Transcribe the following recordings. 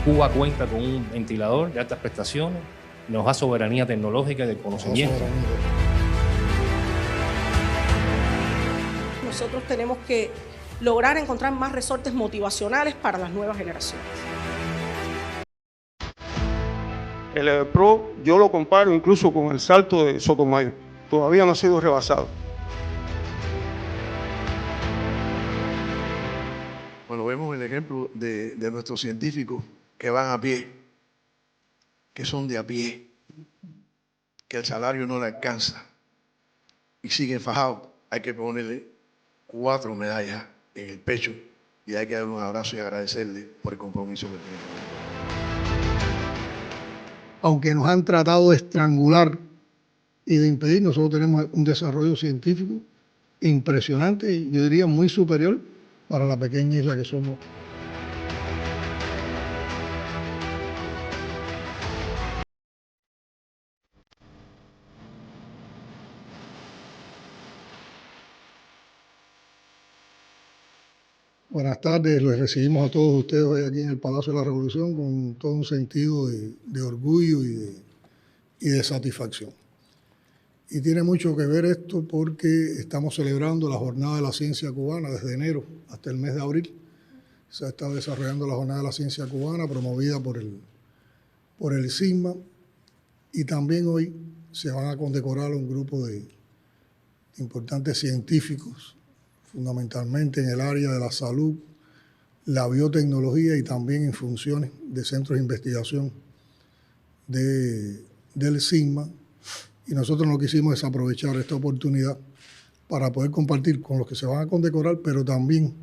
Cuba cuenta con un ventilador de altas prestaciones, nos da soberanía tecnológica y de conocimiento. Nosotros tenemos que lograr encontrar más resortes motivacionales para las nuevas generaciones. El PRO yo lo comparo incluso con el Salto de Sotomayor. Todavía no ha sido rebasado. Bueno, vemos el ejemplo de nuestros científicos que van a pie, que son de a pie, que el salario no le alcanza y siguen fajados. Hay que ponerle 4 medallas en el pecho y hay que darle un abrazo y agradecerle por el compromiso que tienen. Aunque nos han tratado de estrangular y de impedir, nosotros tenemos un desarrollo científico impresionante y yo diría muy superior para la pequeña isla que somos. Buenas tardes, los recibimos a todos ustedes hoy aquí en el Palacio de la Revolución con todo un sentido de orgullo y de satisfacción. Y tiene mucho que ver esto porque estamos celebrando la Jornada de la Ciencia Cubana desde enero hasta el mes de abril. Se ha estado desarrollando la Jornada de la Ciencia Cubana promovida por el CISMA y también hoy se van a condecorar un grupo de importantes científicos, fundamentalmente en el área de la salud, la biotecnología y también en funciones de centros de investigación del CISMA. Y nosotros no quisimos desaprovechar esta oportunidad para poder compartir con los que se van a condecorar, pero también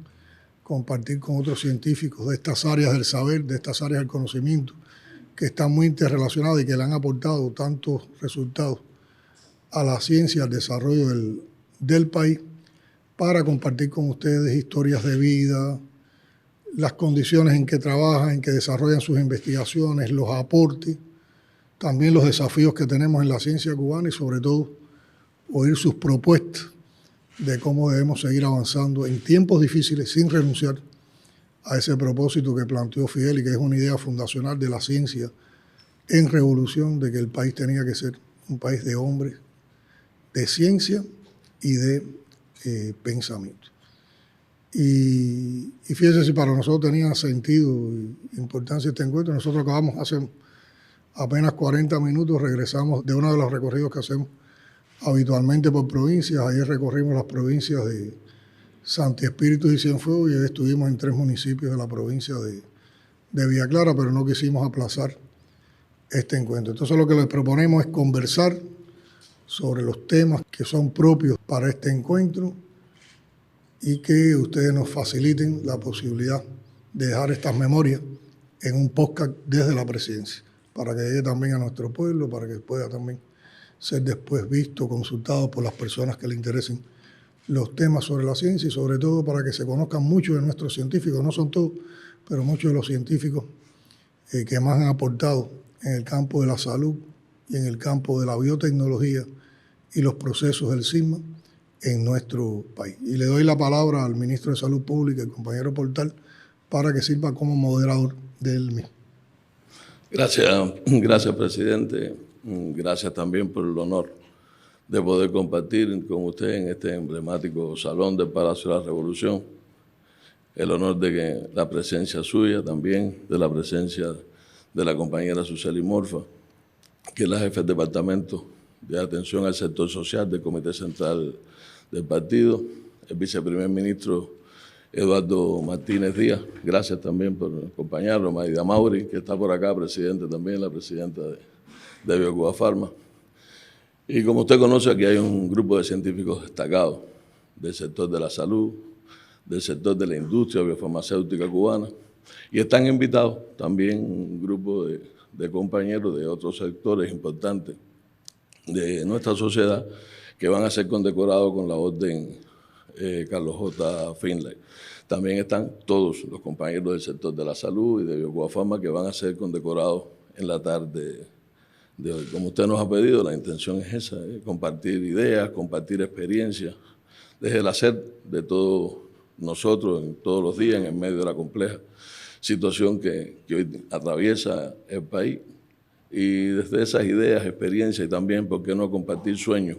compartir con otros científicos de estas áreas del saber, de estas áreas del conocimiento, que están muy interrelacionadas y que le han aportado tantos resultados a la ciencia, al desarrollo del país, para compartir con ustedes historias de vida, las condiciones en que trabajan, en que desarrollan sus investigaciones, los aportes, también los desafíos que tenemos en la ciencia cubana y sobre todo oír sus propuestas de cómo debemos seguir avanzando en tiempos difíciles sin renunciar a ese propósito que planteó Fidel y que es una idea fundacional de la ciencia en revolución, de que el país tenía que ser un país de hombres, de ciencia y de pensamiento. Y fíjense si para nosotros tenía sentido e importancia este encuentro. Nosotros acabamos hace apenas 40 minutos, regresamos de uno de los recorridos que hacemos habitualmente por provincias. Ayer recorrimos las provincias de Santi Espíritu y Cienfuegos y hoy estuvimos en 3 municipios de la provincia de Villa Clara, pero no quisimos aplazar este encuentro. Entonces lo que les proponemos es conversar sobre los temas que son propios para este encuentro y que ustedes nos faciliten la posibilidad de dejar estas memorias en un podcast desde la presidencia, para que llegue también a nuestro pueblo, para que pueda también ser después visto, consultado por las personas que le interesen los temas sobre la ciencia y sobre todo para que se conozcan muchos de nuestros científicos, no son todos, pero muchos de los científicos que más han aportado en el campo de la salud y en el campo de la biotecnología y los procesos del CISMA en nuestro país. Y le doy la palabra al ministro de Salud Pública, el compañero Portal, para que sirva como moderador del mismo. Gracias, presidente. Gracias también por el honor de poder compartir con usted en este emblemático salón del Palacio de la Revolución. El honor de que la presencia suya también, de la presencia de la compañera Suseli Morfa, que es la jefe del Departamento de Atención al Sector Social del Comité Central del Partido, el viceprimer ministro Eduardo Martínez Díaz, gracias también por acompañarnos, Maida Mauri, que está por acá, presidente también, la presidenta de BioCuba Pharma. Y como usted conoce, aquí hay un grupo de científicos destacados del sector de la salud, del sector de la industria biofarmacéutica cubana, y están invitados también un grupo de compañeros de otros sectores importantes de nuestra sociedad que van a ser condecorados con la orden Carlos J. Finlay. También están todos los compañeros del sector de la salud y de BioCuba Pharma que van a ser condecorados en la tarde de hoy. Como usted nos ha pedido, la intención es esa, compartir ideas, compartir experiencias, desde el hacer de todos nosotros, en todos los días, en medio de la compleja situación que hoy atraviesa el país. Y desde esas ideas, experiencias y también, ¿por qué no compartir sueños?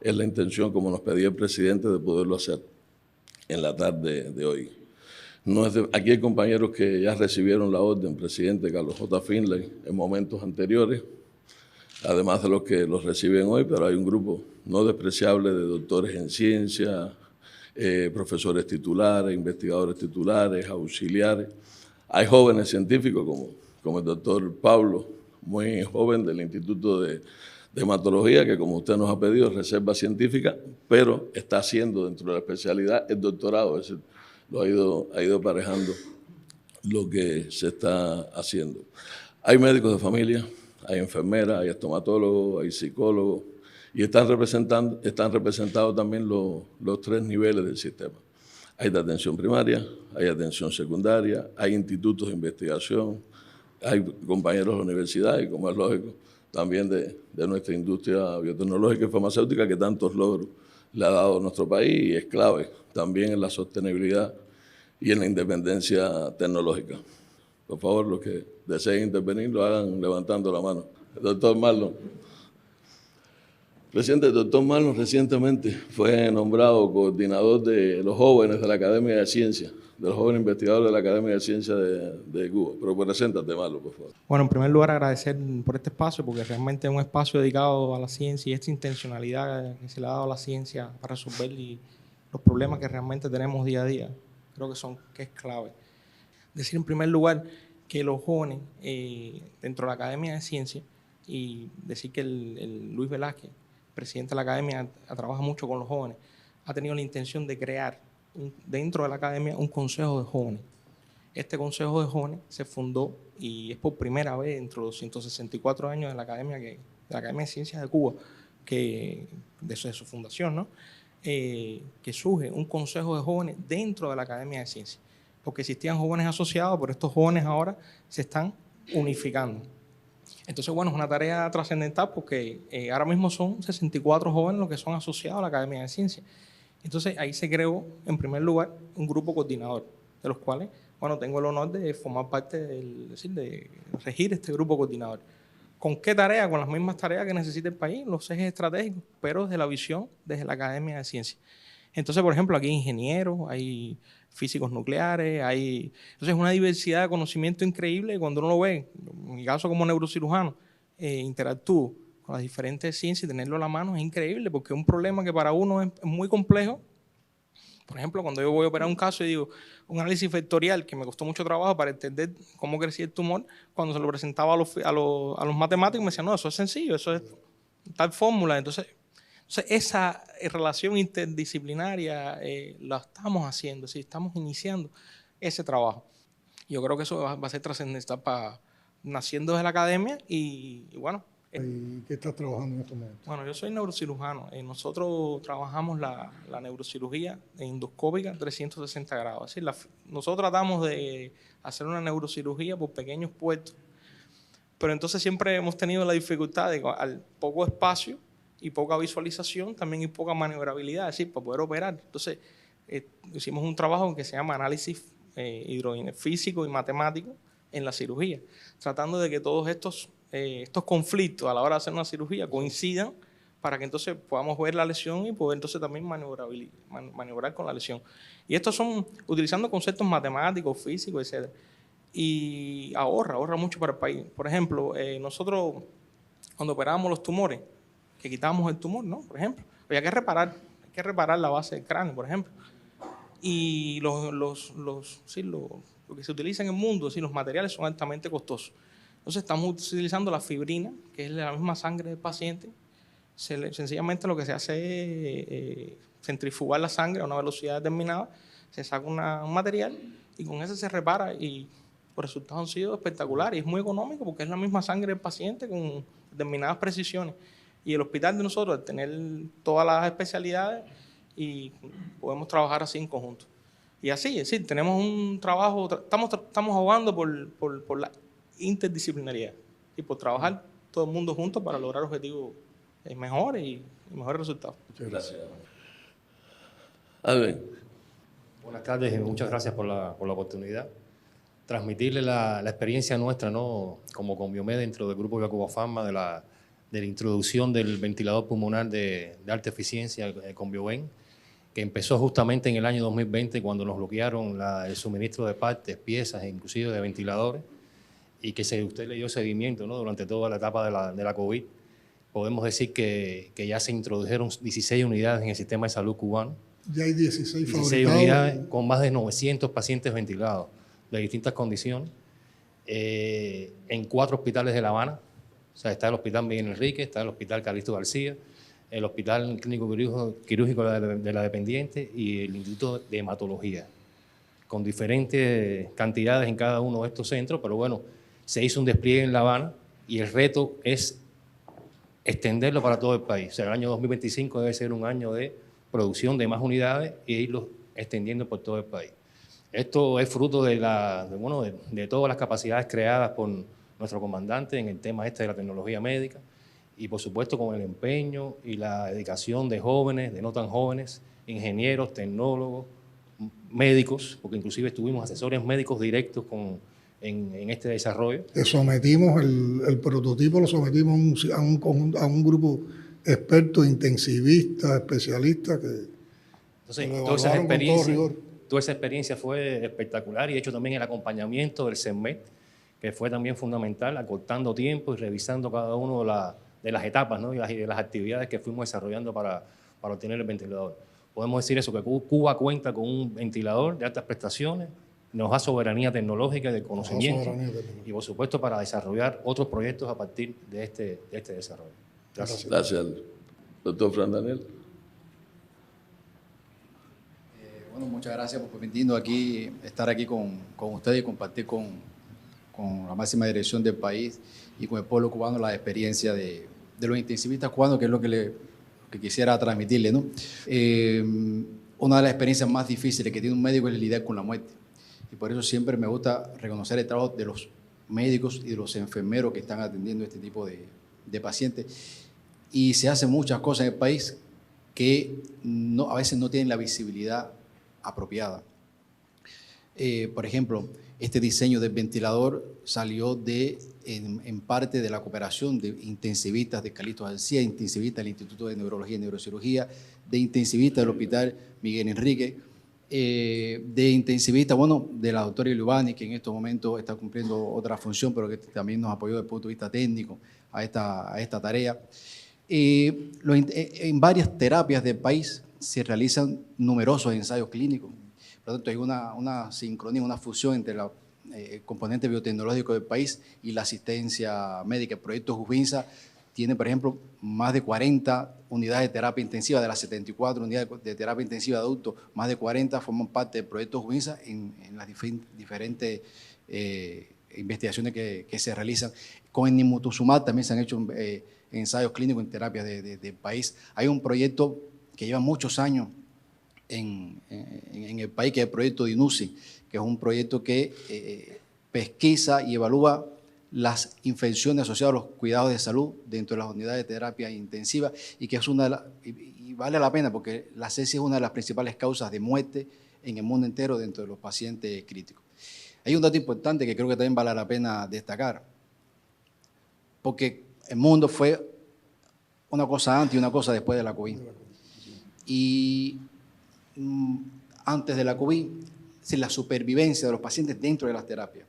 Es la intención, como nos pedía el presidente, de poderlo hacer en la tarde de hoy. Aquí hay compañeros que ya recibieron la orden, presidente Carlos J. Finlay, en momentos anteriores, además de los que los reciben hoy, pero hay un grupo no despreciable de doctores en ciencia, profesores titulares, investigadores titulares, auxiliares. Hay jóvenes científicos como el doctor Pablo, muy joven del Instituto de Hematología, que como usted nos ha pedido, es reserva científica, pero está haciendo dentro de la especialidad el doctorado, es decir, lo ha ido aparejando lo que se está haciendo. Hay médicos de familia, hay enfermeras, hay estomatólogos, hay psicólogos, y están representados también los 3 niveles del sistema. Hay de atención primaria, hay atención secundaria, hay institutos de investigación, hay compañeros de la universidad y, como es lógico, también de nuestra industria biotecnológica y farmacéutica, que tantos logros le ha dado a nuestro país y es clave también en la sostenibilidad y en la independencia tecnológica. Por favor, los que deseen intervenir lo hagan levantando la mano. El doctor Marlon. Presidente, el doctor Marlon recientemente fue nombrado coordinador de los jóvenes de la Academia de Ciencias, de los jóvenes investigadores de la Academia de Ciencias de Cuba. Pero preséntate, Marlon, por favor. Bueno, en primer lugar, agradecer por este espacio, porque realmente es un espacio dedicado a la ciencia y esta intencionalidad que se le ha dado a la ciencia para resolver los problemas que realmente tenemos día a día. Creo que es clave. Decir en primer lugar que los jóvenes dentro de la Academia de Ciencias, y decir que el Luis Velázquez, presidente de la Academia, trabaja mucho con los jóvenes, ha tenido la intención de crear dentro de la Academia un consejo de jóvenes. Este consejo de jóvenes se fundó y es por primera vez dentro de los 164 años de la Academia de Ciencias de Cuba, que desde su fundación, ¿no? Que surge un consejo de jóvenes dentro de la Academia de Ciencias, porque existían jóvenes asociados, pero estos jóvenes ahora se están unificando. Entonces, bueno, es una tarea trascendental porque ahora mismo son 64 jóvenes los que son asociados a la Academia de Ciencias. Entonces, ahí se creó, en primer lugar, un grupo coordinador, de los cuales, bueno, tengo el honor de formar parte de regir este grupo coordinador. ¿Con qué tarea? Con las mismas tareas que necesita el país, los ejes estratégicos, pero desde la visión, desde la Academia de Ciencias. Entonces, por ejemplo, aquí hay ingenieros, hay físicos nucleares, entonces es una diversidad de conocimiento increíble. Cuando uno lo ve, en mi caso como neurocirujano, interactúo con las diferentes ciencias y tenerlo a la mano es increíble, porque es un problema que para uno es muy complejo. Por ejemplo, cuando yo voy a operar un caso y digo, un análisis vectorial que me costó mucho trabajo para entender cómo crecía el tumor, cuando se lo presentaba a los matemáticos me decían, no, eso es sencillo, eso es tal fórmula. Entonces esa relación interdisciplinaria la estamos haciendo, ¿sí? Estamos iniciando ese trabajo. Yo creo que eso va a ser trascendental naciendo de la academia y bueno. ¿Y qué estás trabajando en estos momentos? Bueno, yo soy neurocirujano. Nosotros trabajamos la neurocirugía endoscópica 360 grados. Es decir, nosotros tratamos de hacer una neurocirugía por pequeños puertos, pero entonces siempre hemos tenido la dificultad de, al poco espacio y poca visualización, también hay poca maniobrabilidad, es decir, para poder operar. Entonces, hicimos un trabajo que se llama análisis físico y matemático en la cirugía, tratando de que todos estos conflictos a la hora de hacer una cirugía coincidan para que entonces podamos ver la lesión y poder entonces también maniobrar con la lesión. Y estos son utilizando conceptos matemáticos, físicos, etc. Y ahorra mucho para el país. Por ejemplo, nosotros cuando operábamos los tumores, que quitábamos el tumor, ¿no? Por ejemplo, había que reparar la base del cráneo, por ejemplo. Y lo que se utiliza en el mundo, los materiales son altamente costosos. Entonces estamos utilizando la fibrina, que es la misma sangre del paciente. Sencillamente lo que se hace es centrifugar la sangre a una velocidad determinada, se saca un material y con eso se repara y los resultados han sido espectaculares. Y es muy económico porque es la misma sangre del paciente con determinadas precisiones. Y el hospital de nosotros, al tener todas las especialidades, y podemos trabajar así en conjunto. Y así, es decir, tenemos un trabajo, estamos abogando por la interdisciplinariedad y por trabajar todo el mundo juntos para lograr objetivos mejores y mejores resultados. Muchas gracias. Albert. Buenas tardes y muchas gracias por la oportunidad. transmitirle la experiencia nuestra, ¿no? Como con Biomed dentro del grupo Viacubafarma de la introducción del ventilador pulmonar de alta eficiencia con Bioven, que empezó justamente en el año 2020 cuando nos bloquearon el suministro de partes, piezas e inclusive de ventiladores, y que usted le dio seguimiento, ¿no? Durante toda la etapa de la COVID. Podemos decir que ya se introdujeron 16 unidades en el sistema de salud cubano. Ya hay 16 fabricados. Unidades con más de 900 pacientes ventilados de distintas condiciones, en 4 hospitales de La Habana. O sea, está el Hospital Miguel Enrique, está el Hospital Calixto García, el Hospital Clínico Quirúrgico de la Dependiente y el Instituto de Hematología, con diferentes cantidades en cada uno de estos centros, pero bueno, se hizo un despliegue en La Habana y el reto es extenderlo para todo el país. O sea, el año 2025 debe ser un año de producción de más unidades e irlos extendiendo por todo el país. Esto es fruto de todas las capacidades creadas por nuestro comandante en el tema de la tecnología médica y, por supuesto, con el empeño y la dedicación de jóvenes, de no tan jóvenes, ingenieros, tecnólogos, médicos, porque inclusive tuvimos asesores médicos directos en este desarrollo. Sometimos el prototipo, lo sometimos a un grupo experto, intensivista, especialista, entonces, toda esa experiencia fue espectacular y hecho también el acompañamiento del CENMED, que fue también fundamental, acortando tiempo y revisando cada una de las etapas, ¿no? y de las actividades que fuimos desarrollando para obtener el ventilador. Podemos decir eso, que Cuba cuenta con un ventilador de altas prestaciones, nos da soberanía tecnológica y de conocimiento, y por supuesto para desarrollar otros proyectos a partir de este desarrollo. Gracias. Gracias. Doctor Fran Daniel. Bueno, muchas gracias por permitirnos estar aquí con ustedes y compartir con la máxima dirección del país y con el pueblo cubano la experiencia de los intensivistas cubanos, que es lo que quisiera transmitirle, ¿no? Una de las experiencias más difíciles que tiene un médico es lidiar con la muerte. Y por eso siempre me gusta reconocer el trabajo de los médicos y de los enfermeros que están atendiendo este tipo de pacientes. Y se hacen muchas cosas en el país que a veces no tienen la visibilidad apropiada. Por ejemplo, este diseño del ventilador salió en parte de la cooperación de intensivistas de Calixto García, intensivistas del Instituto de Neurología y Neurocirugía, de intensivistas del Hospital Miguel Enrique, de intensivistas, de la doctora Ilubani, que en estos momentos está cumpliendo otra función, pero que también nos apoyó desde el punto de vista técnico a esta tarea. En varias terapias del país se realizan numerosos ensayos clínicos. Por lo tanto, hay una sincronía, una fusión entre el componente biotecnológico del país y la asistencia médica. El proyecto Jubinsa tiene, por ejemplo, más de 40 unidades de terapia intensiva. De las 74 unidades de terapia intensiva de adultos, más de 40 forman parte del proyecto Jubinsa en las diferentes investigaciones que se realizan. Con el Nimotuzumab también se han hecho ensayos clínicos en terapias del país. Hay un proyecto que lleva muchos años en el país, que es el proyecto DINUSI, que es un proyecto que pesquisa y evalúa las infecciones asociadas a los cuidados de salud dentro de las unidades de terapia intensiva y que es y vale la pena porque la sepsis es una de las principales causas de muerte en el mundo entero dentro de los pacientes críticos. Hay un dato importante que creo que también vale la pena destacar, porque el mundo fue una cosa antes y una cosa después de la COVID. Y antes de la COVID, la supervivencia de los pacientes dentro de las terapias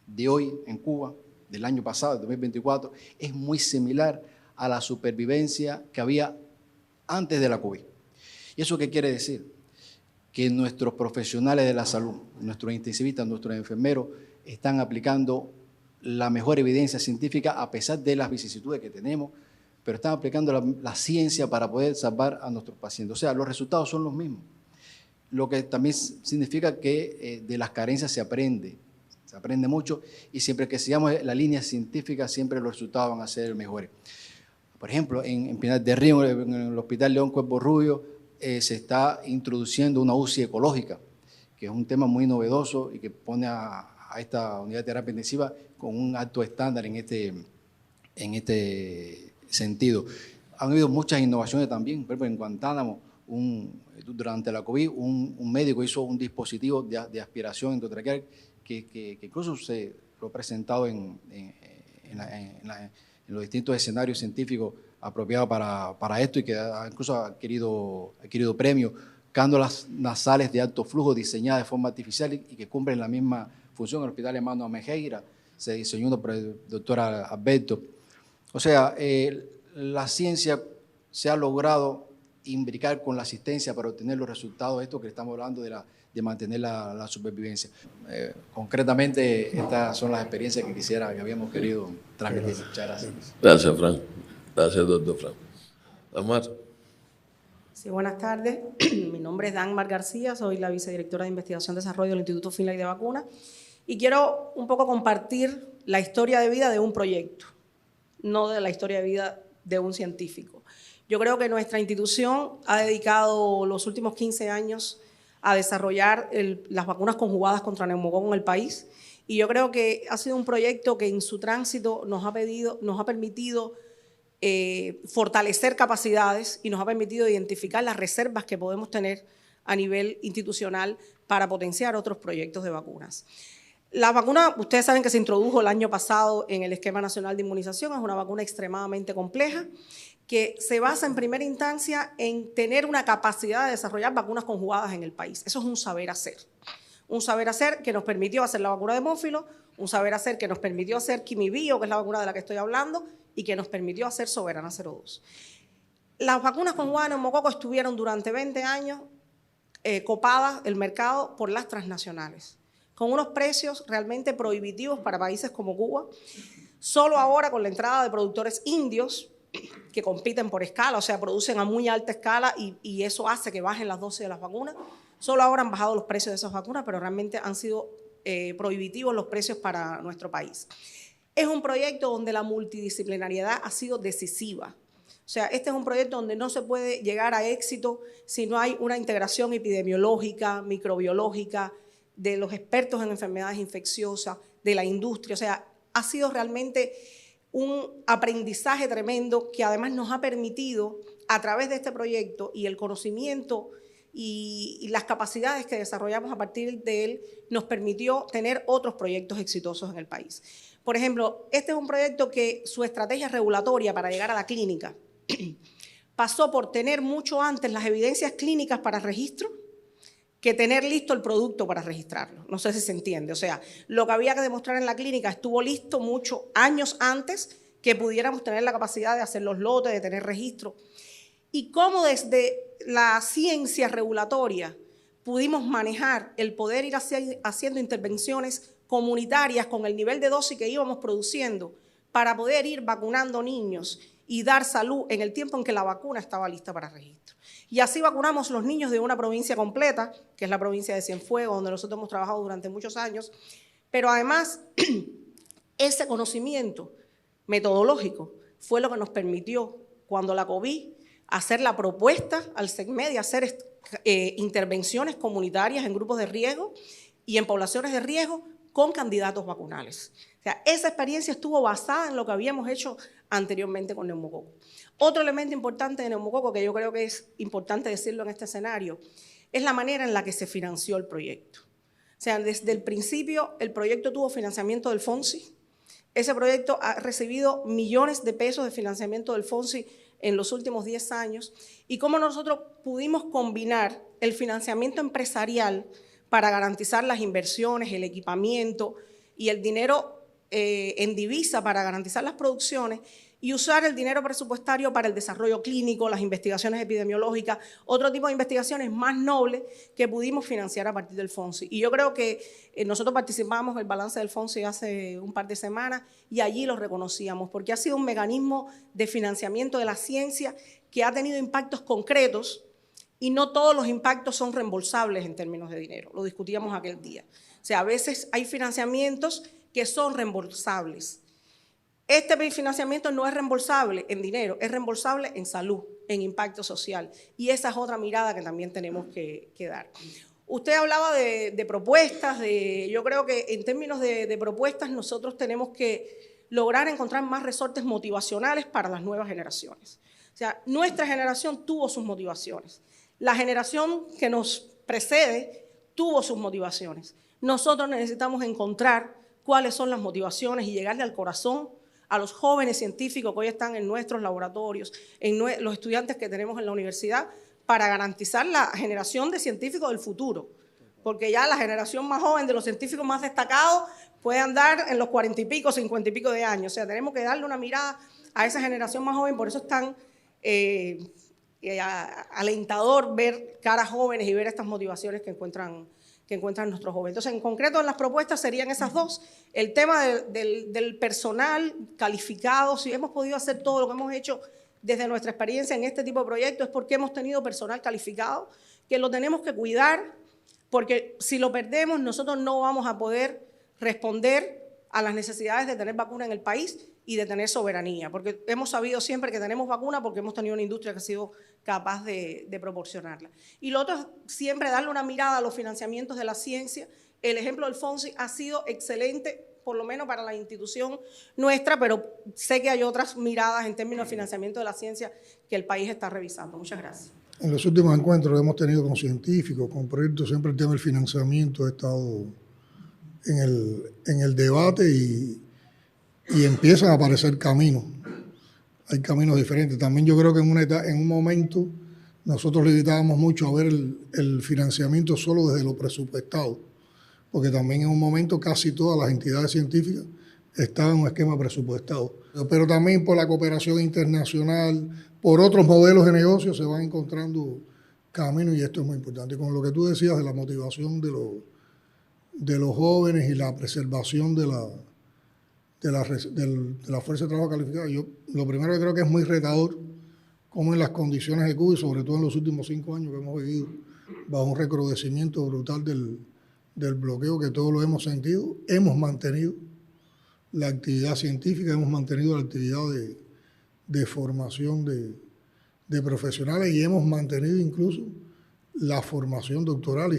de hoy en Cuba, del año pasado, del 2024, es muy similar a la supervivencia que había antes de la COVID. ¿Y eso qué quiere decir? Que nuestros profesionales de la salud, nuestros intensivistas, nuestros enfermeros, están aplicando la mejor evidencia científica a pesar de las vicisitudes que tenemos, pero están aplicando la ciencia para poder salvar a nuestros pacientes. O sea, los resultados son los mismos. Lo que también significa que de las carencias se aprende mucho y siempre que sigamos la línea científica, siempre los resultados van a ser mejores. Por ejemplo, en Pinar del Río, en el Hospital León Cuervo Rubio, se está introduciendo una UCI ecológica, que es un tema muy novedoso y que pone a esta unidad de terapia intensiva con un alto estándar en este sentido. Han habido muchas innovaciones también. Por ejemplo, en Guantánamo, durante la COVID, un médico hizo un dispositivo de aspiración endotraqueal que incluso se lo he presentado en los distintos escenarios científicos apropiados para esto y que incluso ha adquirido premios, cándulas nasales de alto flujo diseñadas de forma artificial y que cumplen la misma función. En el Hospital Hermano Amejeira se diseñó uno por el doctor Alberto. O sea, la ciencia se ha logrado imbricar con la asistencia para obtener los resultados de esto que estamos hablando de mantener la supervivencia. Concretamente, estas son las experiencias que habíamos querido transmitir. Muchas gracias. Gracias, Fran. Gracias, doctor Fran. Damar. Sí, buenas tardes. Mi nombre es Dagmar García, soy la vicedirectora de Investigación y Desarrollo del Instituto Finlay de Vacunas y quiero un poco compartir la historia de vida de un proyecto, no de la historia de vida de un científico. Yo creo que nuestra institución ha dedicado los últimos 15 años a desarrollar las vacunas conjugadas contra neumococo en el país y yo creo que ha sido un proyecto que en su tránsito nos ha permitido fortalecer capacidades y nos ha permitido identificar las reservas que podemos tener a nivel institucional para potenciar otros proyectos de vacunas. La vacuna, ustedes saben que se introdujo el año pasado en el Esquema Nacional de Inmunización, es una vacuna extremadamente compleja que se basa en primera instancia en tener una capacidad de desarrollar vacunas conjugadas en el país. Eso es un saber hacer que nos permitió hacer la vacuna de Mófilo, un saber hacer que nos permitió hacer Quimibio, que es la vacuna de la que estoy hablando, y que nos permitió hacer Soberana 02. Las vacunas conjugadas de neumococo estuvieron durante 20 años copadas el mercado por las transnacionales, con unos precios realmente prohibitivos para países como Cuba. Solo ahora con la entrada de productores indios que compiten por escala, o sea, producen a muy alta escala y eso hace que bajen las dosis de las vacunas. Solo ahora han bajado los precios de esas vacunas, pero realmente han sido prohibitivos los precios para nuestro país. Es un proyecto donde la multidisciplinariedad ha sido decisiva. O sea, este es un proyecto donde no se puede llegar a éxito si no hay una integración epidemiológica, microbiológica, de los expertos en enfermedades infecciosas, de la industria. O sea, ha sido realmente un aprendizaje tremendo que además nos ha permitido, a través de este proyecto y el conocimiento y las capacidades que desarrollamos a partir de él, nos permitió tener otros proyectos exitosos en el país. Por ejemplo, este es un proyecto que su estrategia regulatoria para llegar a la clínica pasó por tener mucho antes las evidencias clínicas para registro que tener listo el producto para registrarlo. No sé si se entiende. O sea, lo que había que demostrar en la clínica estuvo listo muchos años antes que pudiéramos tener la capacidad de hacer los lotes, de tener registro. Y cómo desde la ciencia regulatoria pudimos manejar el poder ir haciendo intervenciones comunitarias con el nivel de dosis que íbamos produciendo para poder ir vacunando niños y dar salud en el tiempo en que la vacuna estaba lista para registro. Y así vacunamos los niños de una provincia completa, que es la provincia de Cienfuegos, donde nosotros hemos trabajado durante muchos años, pero además ese conocimiento metodológico fue lo que nos permitió, cuando la COVID, hacer la propuesta al SECMED de hacer intervenciones comunitarias en grupos de riesgo y en poblaciones de riesgo con candidatos vacunales. O sea, esa experiencia estuvo basada en lo que habíamos hecho anteriormente con neumococo. Otro elemento importante de neumococo, que yo creo que es importante decirlo en este escenario, es la manera en la que se financió el proyecto. O sea, desde el principio el proyecto tuvo financiamiento del FONSI. Ese proyecto ha recibido millones de pesos de financiamiento del FONSI en los últimos 10 años. Y cómo nosotros pudimos combinar el financiamiento empresarial para garantizar las inversiones, el equipamiento y el dinero en divisa para garantizar las producciones y usar el dinero presupuestario para el desarrollo clínico, las investigaciones epidemiológicas, otro tipo de investigaciones más nobles que pudimos financiar a partir del FONSI. Y yo creo que nosotros participamos en el balance del FONSI hace un par de semanas y allí lo reconocíamos, porque ha sido un mecanismo de financiamiento de la ciencia que ha tenido impactos concretos y no todos los impactos son reembolsables en términos de dinero. Lo discutíamos aquel día. O sea, a veces hay financiamientos que son reembolsables. Este financiamiento no es reembolsable en dinero, es reembolsable en salud, en impacto social. Y esa es otra mirada que también tenemos que dar. Usted hablaba de propuestas, yo creo que en términos de propuestas nosotros tenemos que lograr encontrar más resortes motivacionales para las nuevas generaciones. O sea, nuestra generación tuvo sus motivaciones. La generación que nos precede tuvo sus motivaciones. nosotros necesitamos encontrar cuáles son las motivaciones y llegarle al corazón a los jóvenes científicos que hoy están en nuestros laboratorios, en los estudiantes que tenemos en la universidad, para garantizar la generación de científicos del futuro. Porque ya la generación más joven de los científicos más destacados puede andar en los 40 y pico, 50 y pico de años. O sea, tenemos que darle una mirada a esa generación más joven, por eso es tan alentador ver caras jóvenes y ver estas motivaciones que encuentran nuestros jóvenes. Entonces, en concreto, en las propuestas serían esas dos. El tema del personal calificado, si hemos podido hacer todo lo que hemos hecho desde nuestra experiencia en este tipo de proyectos, es porque hemos tenido personal calificado, que lo tenemos que cuidar, porque si lo perdemos, nosotros no vamos a poder responder a las necesidades de tener vacuna en el país y de tener soberanía, porque hemos sabido siempre que tenemos vacuna porque hemos tenido una industria que ha sido capaz de proporcionarla. Y lo otro es siempre darle una mirada a los financiamientos de la ciencia. El ejemplo del FONSI ha sido excelente, por lo menos para la institución nuestra, pero sé que hay otras miradas en términos de financiamiento de la ciencia que el país está revisando. Muchas gracias. En los últimos encuentros que hemos tenido con científicos, con proyectos, siempre el tema del financiamiento ha estado en el debate y empiezan a aparecer caminos. Hay caminos diferentes. También yo creo que en un momento nosotros limitábamos mucho a ver el financiamiento solo desde lo presupuestado, porque también en un momento casi todas las entidades científicas estaban en un esquema presupuestado. Pero también por la cooperación internacional, por otros modelos de negocio se van encontrando caminos y esto es muy importante. Y con lo que tú decías de la motivación de los jóvenes y la preservación de la fuerza de trabajo calificada, yo lo primero que creo que es muy retador como en las condiciones de Cuba y sobre todo en los últimos 5 años que hemos vivido bajo un recrudecimiento brutal del bloqueo, que todos lo hemos sentido, hemos mantenido la actividad científica, hemos mantenido la actividad de formación de profesionales y hemos mantenido incluso la formación doctoral.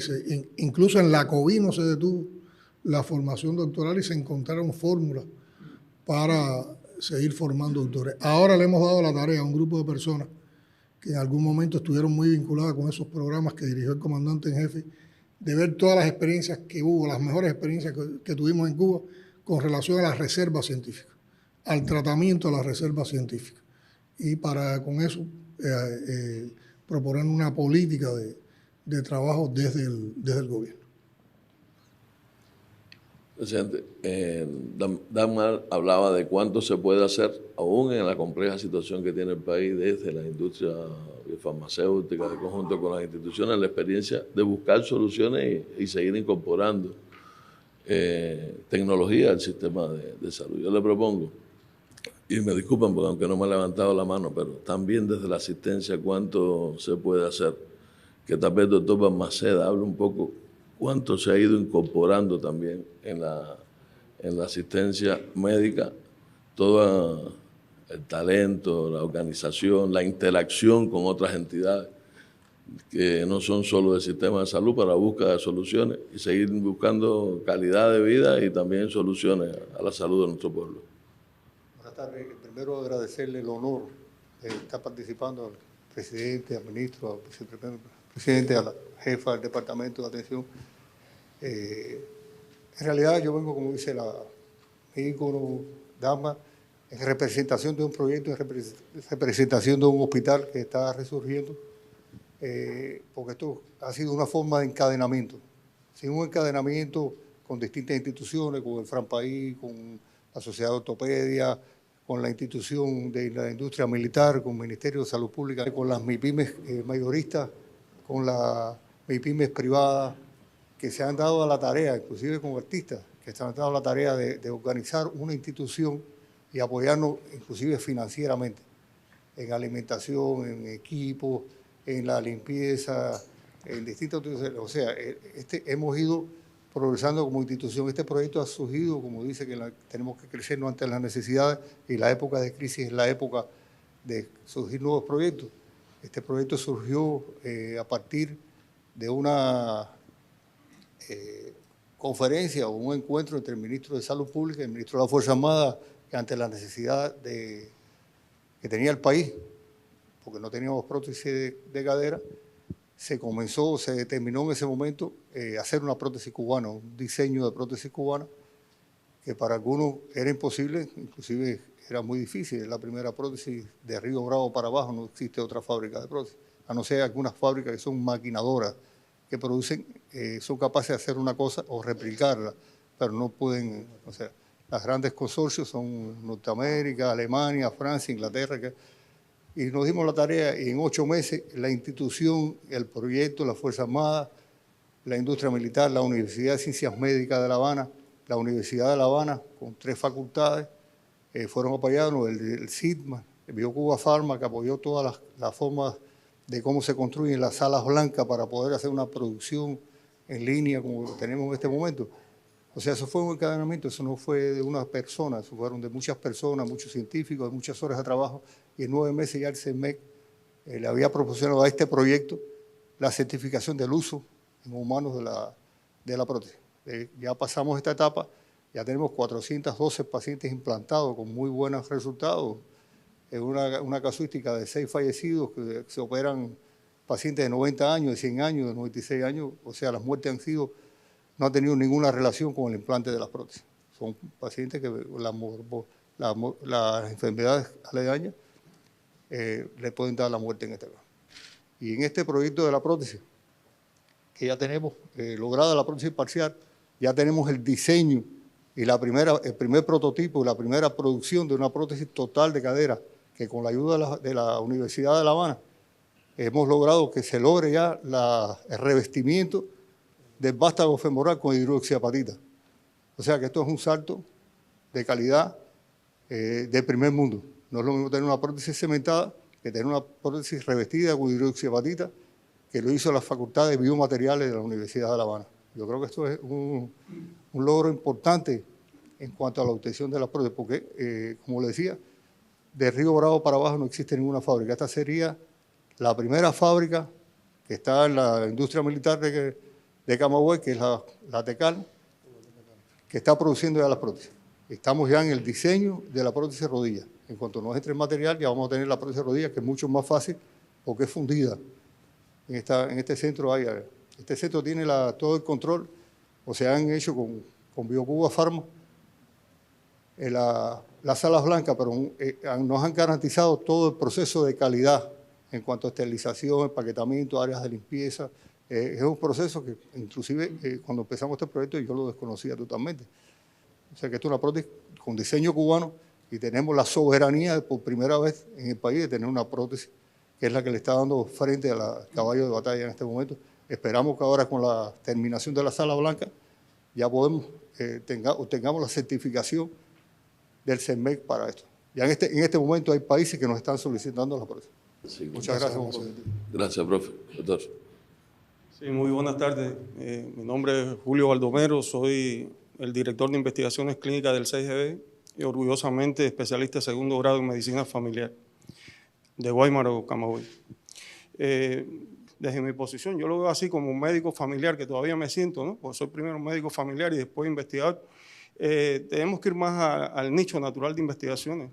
Incluso en la COVID no se detuvo la formación doctoral y se encontraron fórmulas para seguir formando doctores. Ahora le hemos dado la tarea a un grupo de personas que en algún momento estuvieron muy vinculadas con esos programas que dirigió el comandante en jefe, de ver todas las experiencias que hubo, las mejores experiencias que tuvimos en Cuba con relación a las reservas científicas, al tratamiento de las reservas científicas. Y con eso proponer una política de trabajo desde el gobierno. Presidente, Dagmar hablaba de cuánto se puede hacer aún en la compleja situación que tiene el país desde la industria farmacéutica, de conjunto con las instituciones, la experiencia de buscar soluciones y seguir incorporando tecnología al sistema de salud. Yo le propongo, y me disculpan porque aunque no me ha levantado la mano, pero también desde la asistencia cuánto se puede hacer, que tal vez el doctor Balmaceda hable un poco cuánto se ha ido incorporando también en la asistencia médica, todo el talento, la organización, la interacción con otras entidades que no son solo del sistema de salud para la búsqueda de soluciones y seguir buscando calidad de vida y también soluciones a la salud de nuestro pueblo. Buenas tardes. Primero agradecerle el honor de estar participando al presidente, al ministro, al vicepresidente, a la jefa del Departamento de Atención. En realidad yo vengo, como dice la ícono Dama, en representación de un proyecto, en representación de un hospital que está resurgiendo, porque esto ha sido una forma de encadenamiento. Sin un encadenamiento con distintas instituciones, con el FRANPAÍ, con la Sociedad de Ortopedia, con la institución de la industria militar, con el Ministerio de Salud Pública, con las MIPYMES mayoristas, con las MIPYMES privadas, que se han dado a la tarea, inclusive con artistas, que se han dado a la tarea de organizar una institución y apoyarnos inclusive financieramente, en alimentación, en equipos, en la limpieza, en distintas instituciones. O sea, hemos ido progresando como institución. Este proyecto ha surgido, como dice, que tenemos que crecernos ante las necesidades y la época de crisis es la época de surgir nuevos proyectos. Este proyecto surgió a partir de una conferencia o un encuentro entre el ministro de Salud Pública y el ministro de la Fuerza Armada, que ante la necesidad que tenía el país, porque no teníamos prótesis de cadera, se determinó en ese momento hacer una prótesis cubana, un diseño de prótesis cubana, que para algunos era imposible, inclusive era muy difícil. La primera prótesis de Río Bravo para abajo, no existe otra fábrica de prótesis, a no ser algunas fábricas que son maquinadoras, que producen, son capaces de hacer una cosa o replicarla, pero no pueden, o sea, las grandes consorcios son Norteamérica, Alemania, Francia, Inglaterra, y nos dimos la tarea y en 8 meses la institución, el proyecto, la Fuerza Armada, la industria militar, la Universidad de Ciencias Médicas de La Habana, la Universidad de La Habana, con 3 facultades, fueron apoyados, el CITMA, el BioCuba Pharma, que apoyó todas las formas de cómo se construyen las salas blancas para poder hacer una producción en línea como tenemos en este momento. O sea, eso fue un encadenamiento, eso no fue de una persona, eso fueron de muchas personas, muchos científicos, de muchas horas de trabajo, y en 9 meses ya el CEMEC le había proporcionado a este proyecto la certificación del uso en humanos de la prótesis. Ya pasamos esta etapa, ya tenemos 412 pacientes implantados con muy buenos resultados. Es una casuística de 6 fallecidos que se operan pacientes de 90 años, de 100 años, de 96 años. O sea, las muertes no han tenido ninguna relación con el implante de las prótesis. Son pacientes que las enfermedades aledañas le pueden dar la muerte en este caso. Y en este proyecto de la prótesis, que ya tenemos lograda la prótesis parcial, ya tenemos el diseño y el primer prototipo, la primera producción de una prótesis total de cadera, que con la ayuda de la Universidad de La Habana hemos logrado que se logre ya el revestimiento del vástago femoral con hidroxiapatita. O sea que esto es un salto de calidad de primer mundo. No es lo mismo tener una prótesis cementada que tener una prótesis revestida con hidroxiapatita, que lo hizo la Facultad de Biomateriales de la Universidad de La Habana. Yo creo que esto es un logro importante en cuanto a la obtención de las prótesis, porque, como le decía, de Río Bravo para abajo no existe ninguna fábrica. Esta sería la primera fábrica que está en la industria militar de Camagüey, que es la TECAL, que está produciendo ya las prótesis. Estamos ya en el diseño de la prótesis rodilla. En cuanto nos entre el material, ya vamos a tener la prótesis rodilla, que es mucho más fácil porque es fundida. En este centro este centro tiene todo el control, o se han hecho con BioCuba Pharma las salas blancas, pero nos han garantizado todo el proceso de calidad en cuanto a esterilización, empaquetamiento, áreas de limpieza. Es un proceso que inclusive cuando empezamos este proyecto yo lo desconocía totalmente. O sea que esto es una prótesis con diseño cubano y tenemos la soberanía por primera vez en el país de tener una prótesis que es la que le está dando frente al caballo de batalla en este momento. Esperamos que ahora con la terminación de la sala blanca ya obtengamos la certificación del CEMEC para esto. Ya en este momento hay países que nos están solicitando la prótesis. Sí, muchas gracias. Gracias, profe. Doctor. Sí, muy buenas tardes. Mi nombre es Julio Baldomero, soy el director de investigaciones clínicas del CIGB y orgullosamente especialista de 2º grado en medicina familiar de Guaymaro, Camagüey. Desde mi posición, yo lo veo así como un médico familiar, que todavía me siento, ¿no? Porque soy primero médico familiar y después investigador. Tenemos que ir más al nicho natural de investigaciones.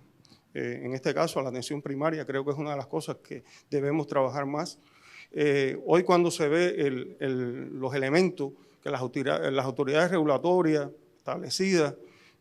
En este caso, a la atención primaria, creo que es una de las cosas que debemos trabajar más. Hoy cuando se ve los elementos que las autoridades regulatorias establecidas,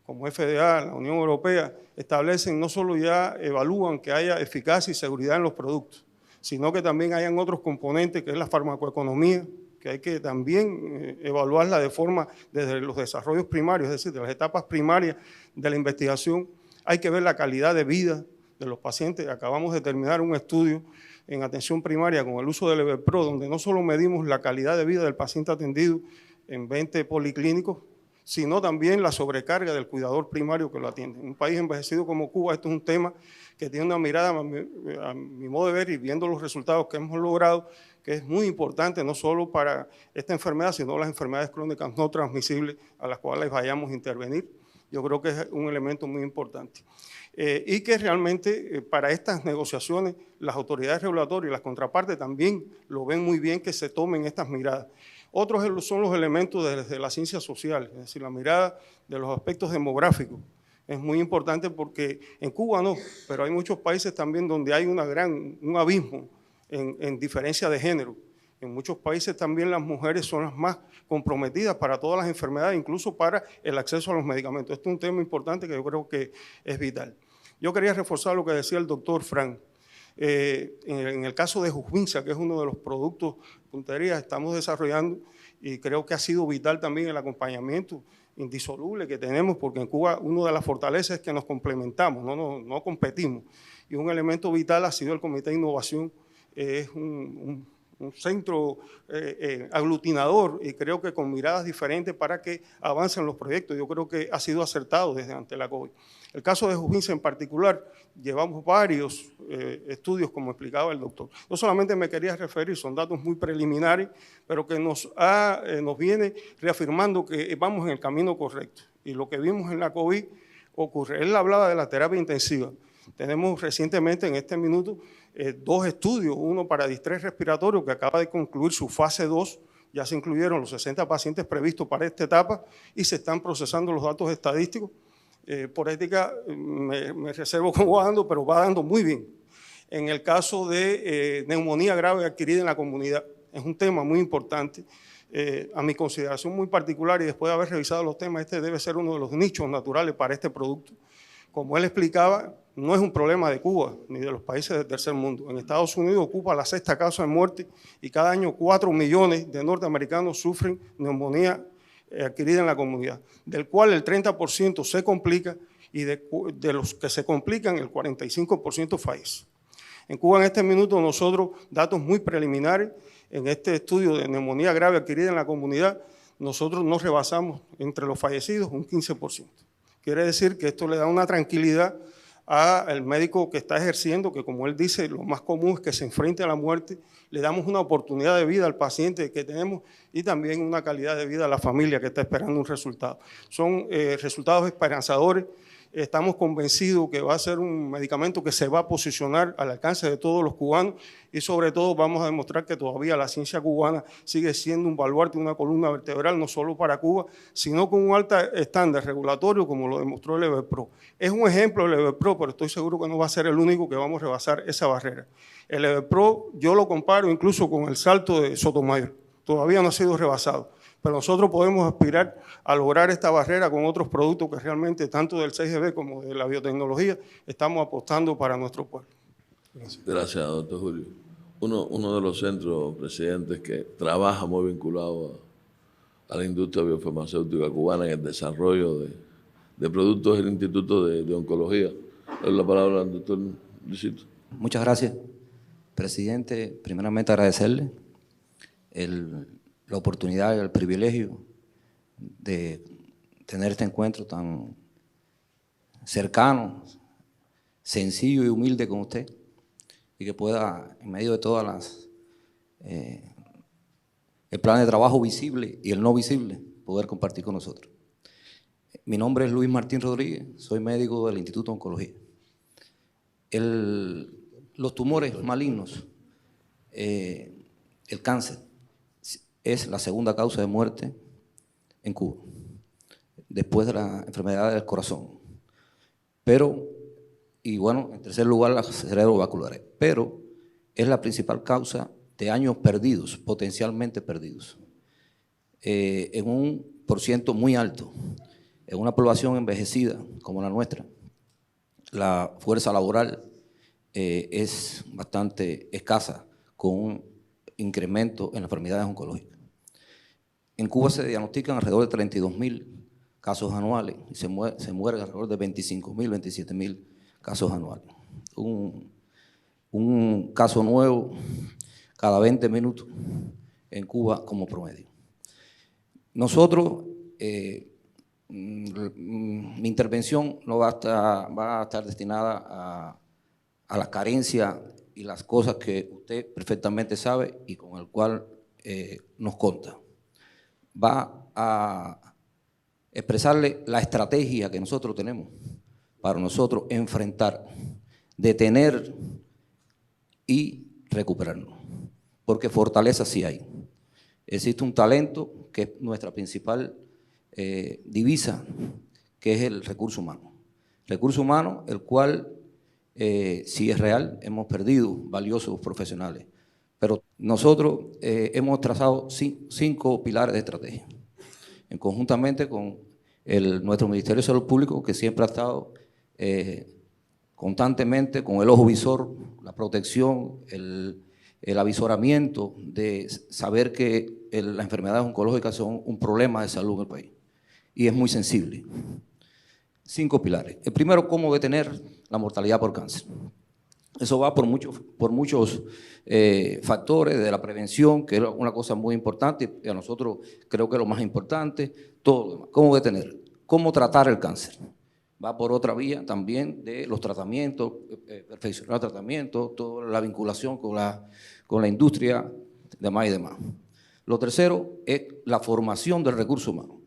como FDA, la Unión Europea, establecen, no solo ya evalúan que haya eficacia y seguridad en los productos, sino que también hayan otros componentes, que es la farmacoeconomía, que hay que también evaluarla de forma desde los desarrollos primarios, es decir, de las etapas primarias de la investigación. Hay que ver la calidad de vida de los pacientes. Acabamos de terminar un estudio en atención primaria con el uso del Everpro, donde no solo medimos la calidad de vida del paciente atendido en 20 policlínicos, sino también la sobrecarga del cuidador primario que lo atiende. En un país envejecido como Cuba, esto es un tema que tiene una mirada, a mi modo de ver, y viendo los resultados que hemos logrado, que es muy importante no solo para esta enfermedad, sino las enfermedades crónicas no transmisibles a las cuales vayamos a intervenir. Yo creo que es un elemento muy importante. Y que realmente para estas negociaciones las autoridades regulatorias y las contrapartes también lo ven muy bien, que se tomen estas miradas. Otros son los elementos de la ciencia social, es decir, la mirada de los aspectos demográficos. Es muy importante porque en Cuba no, pero hay muchos países también donde hay un abismo en diferencia de género. En muchos países también las mujeres son las más comprometidas para todas las enfermedades, incluso para el acceso a los medicamentos. Este es un tema importante que yo creo que es vital. Yo quería reforzar lo que decía el doctor Frank. En el caso de Jujvinsa, que es uno de los productos puntería, estamos desarrollando y creo que ha sido vital también el acompañamiento indisoluble que tenemos, porque en Cuba una de las fortalezas es que nos complementamos, no competimos. Y un elemento vital ha sido el Comité de Innovación, es un centro aglutinador y creo que con miradas diferentes para que avancen los proyectos. Yo creo que ha sido acertado desde ante la COVID. El caso de Jujvinsa en particular, llevamos varios estudios, como explicaba el doctor. No solamente me quería referir, son datos muy preliminares, pero que nos viene reafirmando que vamos en el camino correcto. Y lo que vimos en la COVID ocurre. Él hablaba de la terapia intensiva. Tenemos recientemente, en este minuto, 2 estudios, uno para distrés respiratorio que acaba de concluir su fase 2, ya se incluyeron los 60 pacientes previstos para esta etapa y se están procesando los datos estadísticos. Por ética me reservo cómo va dando, pero va dando muy bien. En el caso de neumonía grave adquirida en la comunidad, es un tema muy importante, a mi consideración muy particular, y después de haber revisado los temas, este debe ser uno de los nichos naturales para este producto. Como él explicaba, no es un problema de Cuba ni de los países del tercer mundo. En Estados Unidos ocupa la 6ª causa de muerte y cada año 4 millones de norteamericanos sufren neumonía adquirida en la comunidad, del cual el 30% se complica y de los que se complican el 45% fallece. En Cuba en este minuto nosotros, datos muy preliminares, en este estudio de neumonía grave adquirida en la comunidad, nosotros nos rebasamos entre los fallecidos un 15%. Quiere decir que esto le da una tranquilidad al médico que está ejerciendo, que como él dice, lo más común es que se enfrente a la muerte, le damos una oportunidad de vida al paciente que tenemos y también una calidad de vida a la familia que está esperando un resultado. Son resultados esperanzadores. Estamos convencidos que va a ser un medicamento que se va a posicionar al alcance de todos los cubanos y sobre todo vamos a demostrar que todavía la ciencia cubana sigue siendo un baluarte, una columna vertebral, no solo para Cuba, sino con un alto estándar regulatorio como lo demostró el Everpro. Es un ejemplo el Everpro, pero estoy seguro que no va a ser el único que vamos a rebasar esa barrera. El Everpro yo lo comparo incluso con el salto de Sotomayor, todavía no ha sido rebasado. Pero nosotros podemos aspirar a lograr esta barrera con otros productos que realmente, tanto del 6GB como de la biotecnología, estamos apostando para nuestro pueblo. Gracias, doctor Julio. Uno de los centros, presidentes, que trabaja muy vinculado a la industria biofarmacéutica cubana en el desarrollo de productos del Instituto de Oncología. Le doy la palabra al doctor Luisito. Muchas gracias, presidente. Primeramente agradecerle la oportunidad y el privilegio de tener este encuentro tan cercano, sencillo y humilde con usted, y que pueda, en medio de todas las el plan de trabajo visible y el no visible, poder compartir con nosotros. Mi nombre es Luis Martín Rodríguez, soy médico del Instituto de Oncología. Los tumores malignos, el cáncer, es la 2ª causa de muerte en Cuba, después de la enfermedad del corazón. Pero, y bueno, en tercer lugar, las cerebrovasculares. Pero es la principal causa de años perdidos, potencialmente perdidos, en un % muy alto. En una población envejecida como la nuestra, la fuerza laboral es bastante escasa, con un incremento en las enfermedades oncológicas. En Cuba se diagnostican alrededor de 32.000 casos anuales y se mueren alrededor de 25.000, 27.000 casos anuales. Un caso nuevo cada 20 minutos en Cuba como promedio. Nosotros, mi intervención no va a estar destinada a la carencia y las cosas que usted perfectamente sabe y con el cual nos conta. Va a expresarle la estrategia que nosotros tenemos para nosotros enfrentar, detener y recuperarnos, porque fortaleza sí hay. Existe un talento que es nuestra principal divisa, que es el recurso humano. Recurso humano, el cual, si es real, hemos perdido valiosos profesionales, Pero nosotros hemos trazado 5 pilares de estrategia, en conjuntamente con nuestro Ministerio de Salud Pública, que siempre ha estado constantemente con el ojo visor, la protección, el avisoramiento de saber que las enfermedades oncológicas son un problema de salud en el país y es muy sensible. 5 pilares. El primero, cómo detener la mortalidad por cáncer. Eso va por muchos factores de la prevención, que es una cosa muy importante, y a nosotros creo que es lo más importante, todo lo demás. ¿Cómo detener? ¿Cómo tratar el cáncer? Va por otra vía también de los tratamientos, perfeccionar tratamientos, toda la vinculación con la industria, demás y demás. Lo tercero es la formación del recurso humano.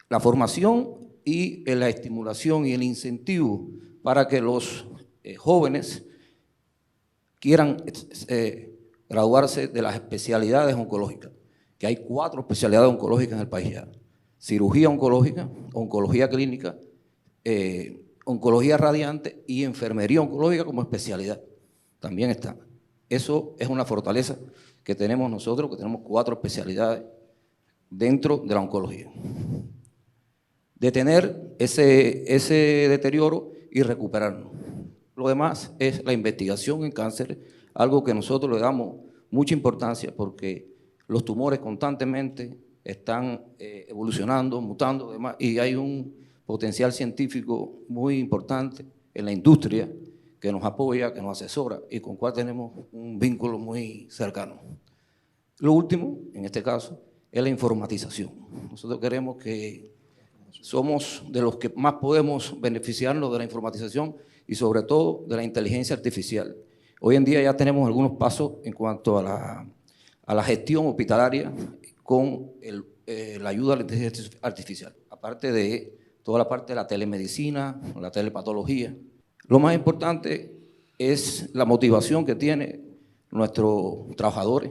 La formación y la estimulación y el incentivo para que los jóvenes quieran graduarse de las especialidades oncológicas, que hay 4 especialidades oncológicas en el país ya: cirugía oncológica, oncología clínica, oncología radiante y enfermería oncológica como especialidad. También está. Eso es una fortaleza que tenemos nosotros, que tenemos 4 especialidades dentro de la oncología. Detener ese deterioro y recuperarnos. Lo demás es la investigación en cáncer, algo que nosotros le damos mucha importancia porque los tumores constantemente están evolucionando, mutando, demás, y hay un potencial científico muy importante en la industria que nos apoya, que nos asesora y con cual tenemos un vínculo muy cercano. Lo último, en este caso, es la informatización. Nosotros queremos que somos de los que más podemos beneficiarnos de la informatización y sobre todo de la inteligencia artificial. Hoy en día ya tenemos algunos pasos en cuanto a la gestión hospitalaria con la ayuda de la inteligencia artificial, aparte de toda la parte de la telemedicina, la telepatología. Lo más importante es la motivación que tienen nuestros trabajadores.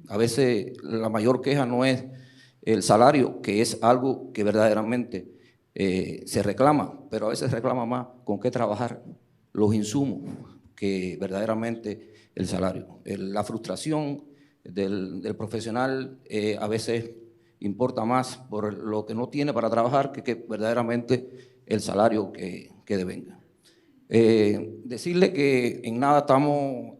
A veces la mayor queja no es el salario, que es algo que verdaderamente se reclama, pero a veces se reclama más con qué trabajar, los insumos, que verdaderamente el salario. La frustración del profesional a veces importa más por lo que no tiene para trabajar que verdaderamente el salario que devenga. Decirle que en nada estamos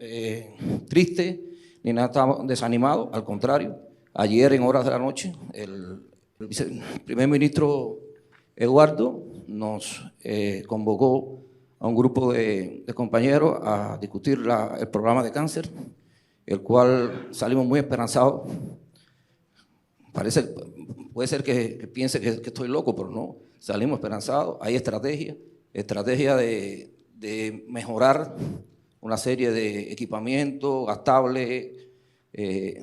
tristes ni nada estamos desanimados, al contrario. Ayer en horas de la noche el primer ministro Eduardo nos convocó a un grupo de compañeros a discutir el programa de cáncer, el cual salimos muy esperanzados. Puede ser que piense que estoy loco, pero no, salimos esperanzados. Hay estrategia de mejorar una serie de equipamientos gastables,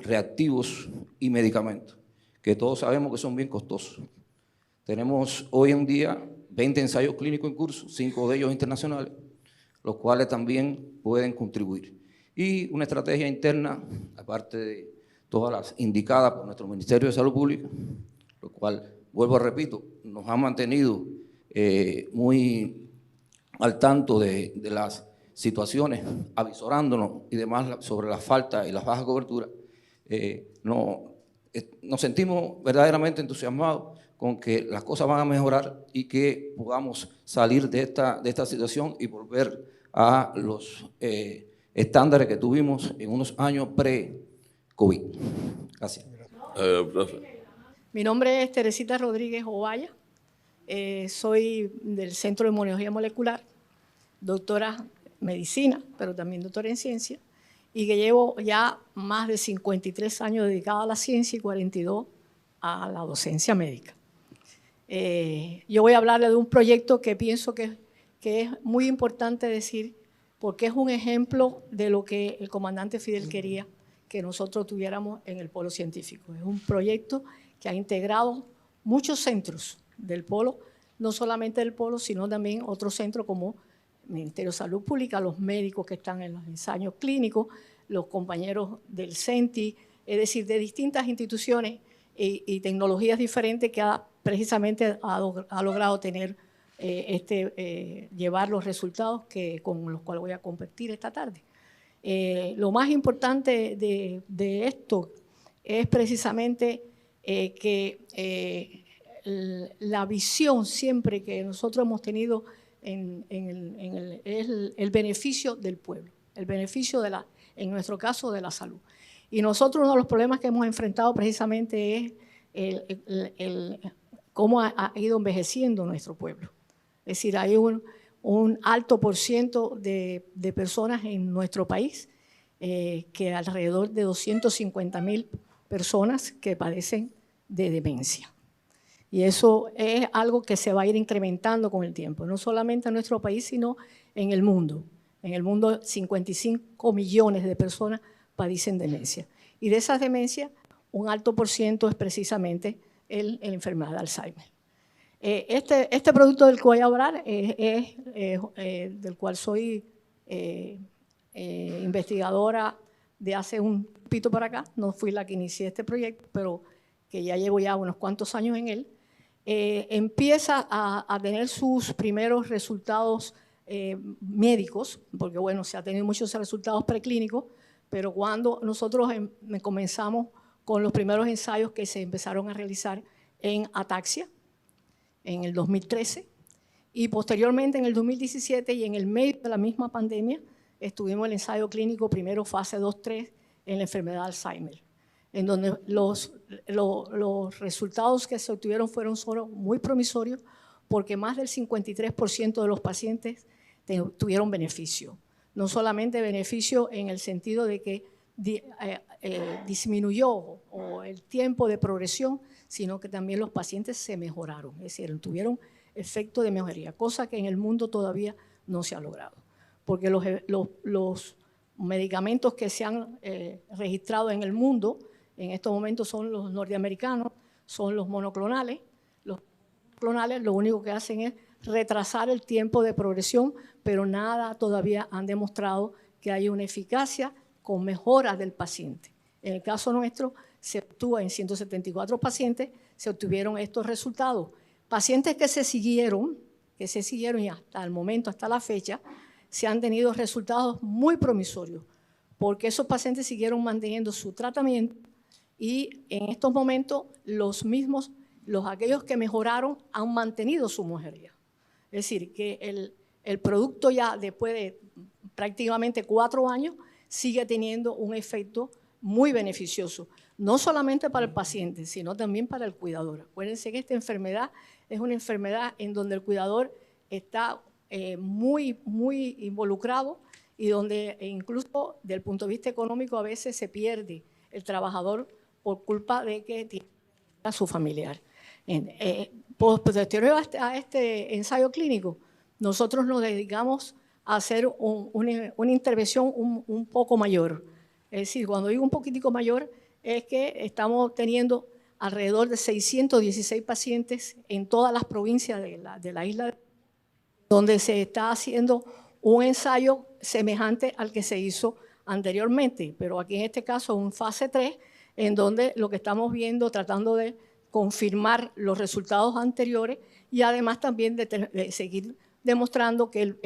reactivos y medicamentos, que todos sabemos que son bien costosos. Tenemos hoy en día 20 ensayos clínicos en curso, 5 de ellos internacionales, los cuales también pueden contribuir. Y una estrategia interna, aparte de todas las indicadas por nuestro Ministerio de Salud Pública, lo cual, vuelvo a repito, nos ha mantenido muy al tanto de las situaciones, avisorándonos y demás sobre la falta y la baja cobertura. Nos sentimos verdaderamente entusiasmados con que las cosas van a mejorar y que podamos salir de esta situación y volver a los estándares que tuvimos en unos años pre-COVID. Gracias. Mi nombre es Teresita Rodríguez Ovalla. Soy del Centro de Inmunología Molecular, doctora en medicina, pero también doctora en ciencia, y que llevo ya más de 53 años dedicada a la ciencia y 42 a la docencia médica. Yo voy a hablarle de un proyecto que pienso que es muy importante decir, porque es un ejemplo de lo que el comandante Fidel quería que nosotros tuviéramos en el polo científico. Es un proyecto que ha integrado muchos centros del polo, no solamente del polo, sino también otros centros como el Ministerio de Salud Pública, los médicos que están en los ensayos clínicos, los compañeros del CENTI, es decir, de distintas instituciones y tecnologías diferentes que precisamente ha logrado tener llevar los resultados con los cuales voy a compartir esta tarde. Lo más importante de esto es precisamente que la visión siempre que nosotros hemos tenido es el beneficio del pueblo, el beneficio en nuestro caso, de la salud. Y nosotros uno de los problemas que hemos enfrentado precisamente es cómo ha ido envejeciendo nuestro pueblo. Es decir, hay un alto por ciento de personas en nuestro país, que alrededor de 250.000 personas que padecen de demencia. Y eso es algo que se va a ir incrementando con el tiempo, no solamente en nuestro país, sino en el mundo. En el mundo, 55 millones de personas padecen demencia. Y de esas demencias, un alto por ciento es precisamente la enfermedad de Alzheimer. Este producto del que voy a hablar del cual soy investigadora de hace un pito para acá. No fui la que inicié este proyecto, pero que ya llevo ya unos cuantos años en él. Empieza a tener sus primeros resultados médicos, porque bueno, se ha tenido muchos resultados preclínicos, pero cuando nosotros comenzamos con los primeros ensayos que se empezaron a realizar en ataxia, en el 2013, y posteriormente en el 2017, y en el medio de la misma pandemia, estuvimos en el ensayo clínico primero fase 2-3 en la enfermedad de Alzheimer, en donde los resultados que se obtuvieron fueron solo muy promisorios, porque más del 53% de los pacientes tuvieron beneficio. No solamente beneficio en el sentido de que disminuyó el tiempo de progresión, sino que también los pacientes se mejoraron, es decir, tuvieron efecto de mejoría, cosa que en el mundo todavía no se ha logrado. Porque los medicamentos que se han registrado en el mundo en estos momentos son los norteamericanos, son los monoclonales. Los clonales lo único que hacen es retrasar el tiempo de progresión, pero nada todavía han demostrado que haya una eficacia con mejoras del paciente. En el caso nuestro, se obtuvo en 174 pacientes, se obtuvieron estos resultados. Pacientes que se siguieron y hasta el momento, hasta la fecha, se han tenido resultados muy promisorios, porque esos pacientes siguieron manteniendo su tratamiento y en estos momentos aquellos que mejoraron han mantenido su mejoría. Es decir, que el producto ya después de prácticamente 4 años sigue teniendo un efecto muy beneficioso, no solamente para el paciente, sino también para el cuidador. Acuérdense que esta enfermedad es una enfermedad en donde el cuidador está muy involucrado y donde incluso desde el punto de vista económico a veces se pierde el trabajador por culpa de que tiene a su familiar. Posterior a este ensayo clínico, nosotros nos dedicamos a hacer una intervención un poco mayor. Es decir, cuando digo un poquitico mayor, es que estamos teniendo alrededor de 616 pacientes en todas las provincias de la isla, donde se está haciendo un ensayo semejante al que se hizo anteriormente, pero aquí en este caso un fase 3, en donde lo que estamos viendo, tratando de confirmar los resultados anteriores y además también de seguir demostrando que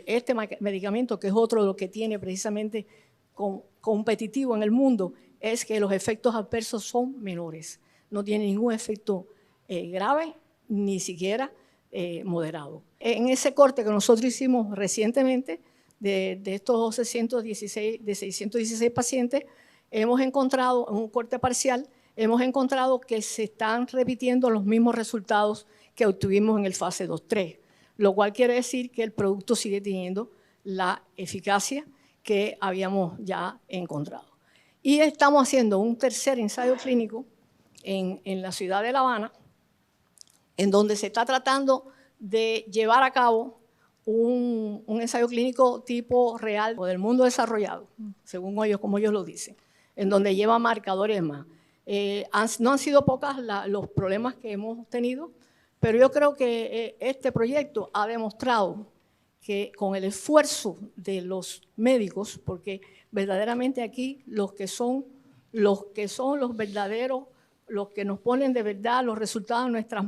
este medicamento, que es otro de lo que tiene precisamente competitivo en el mundo, es que los efectos adversos son menores. No tiene ningún efecto grave, ni siquiera moderado. En ese corte que nosotros hicimos recientemente, de estos 616 pacientes, hemos encontrado, en un corte parcial, hemos encontrado que se están repitiendo los mismos resultados que obtuvimos en el fase 2-3, lo cual quiere decir que el producto sigue teniendo la eficacia que habíamos ya encontrado. Y estamos haciendo un tercer ensayo clínico en la ciudad de La Habana, en donde se está tratando de llevar a cabo un ensayo clínico tipo real o del mundo desarrollado, según ellos, como ellos lo dicen, en donde lleva marcadores más. No han sido pocos los problemas que hemos tenido, pero yo creo que este proyecto ha demostrado que con el esfuerzo de los médicos, porque verdaderamente aquí los que son los verdaderos, los que nos ponen de verdad los resultados de nuestras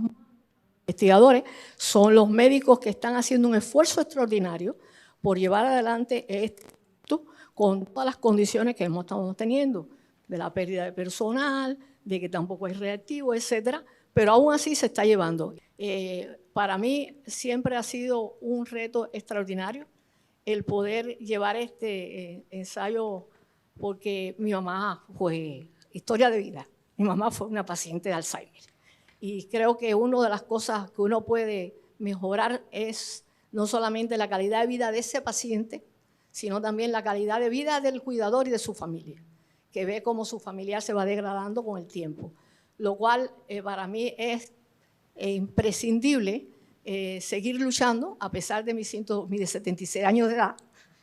investigadores, son los médicos que están haciendo un esfuerzo extraordinario por llevar adelante esto con todas las condiciones que hemos estado teniendo, de la pérdida de personal, de que tampoco es reactivo, etcétera, pero aún así se está llevando. Para mí siempre ha sido un reto extraordinario el poder llevar este ensayo, porque mi mamá fue historia de vida. Mi mamá fue una paciente de Alzheimer. Y creo que una de las cosas que uno puede mejorar es no solamente la calidad de vida de ese paciente, sino también la calidad de vida del cuidador y de su familia, que ve cómo su familiar se va degradando con el tiempo. Lo cual para mí es imprescindible seguir luchando, a pesar de mis 76 años de edad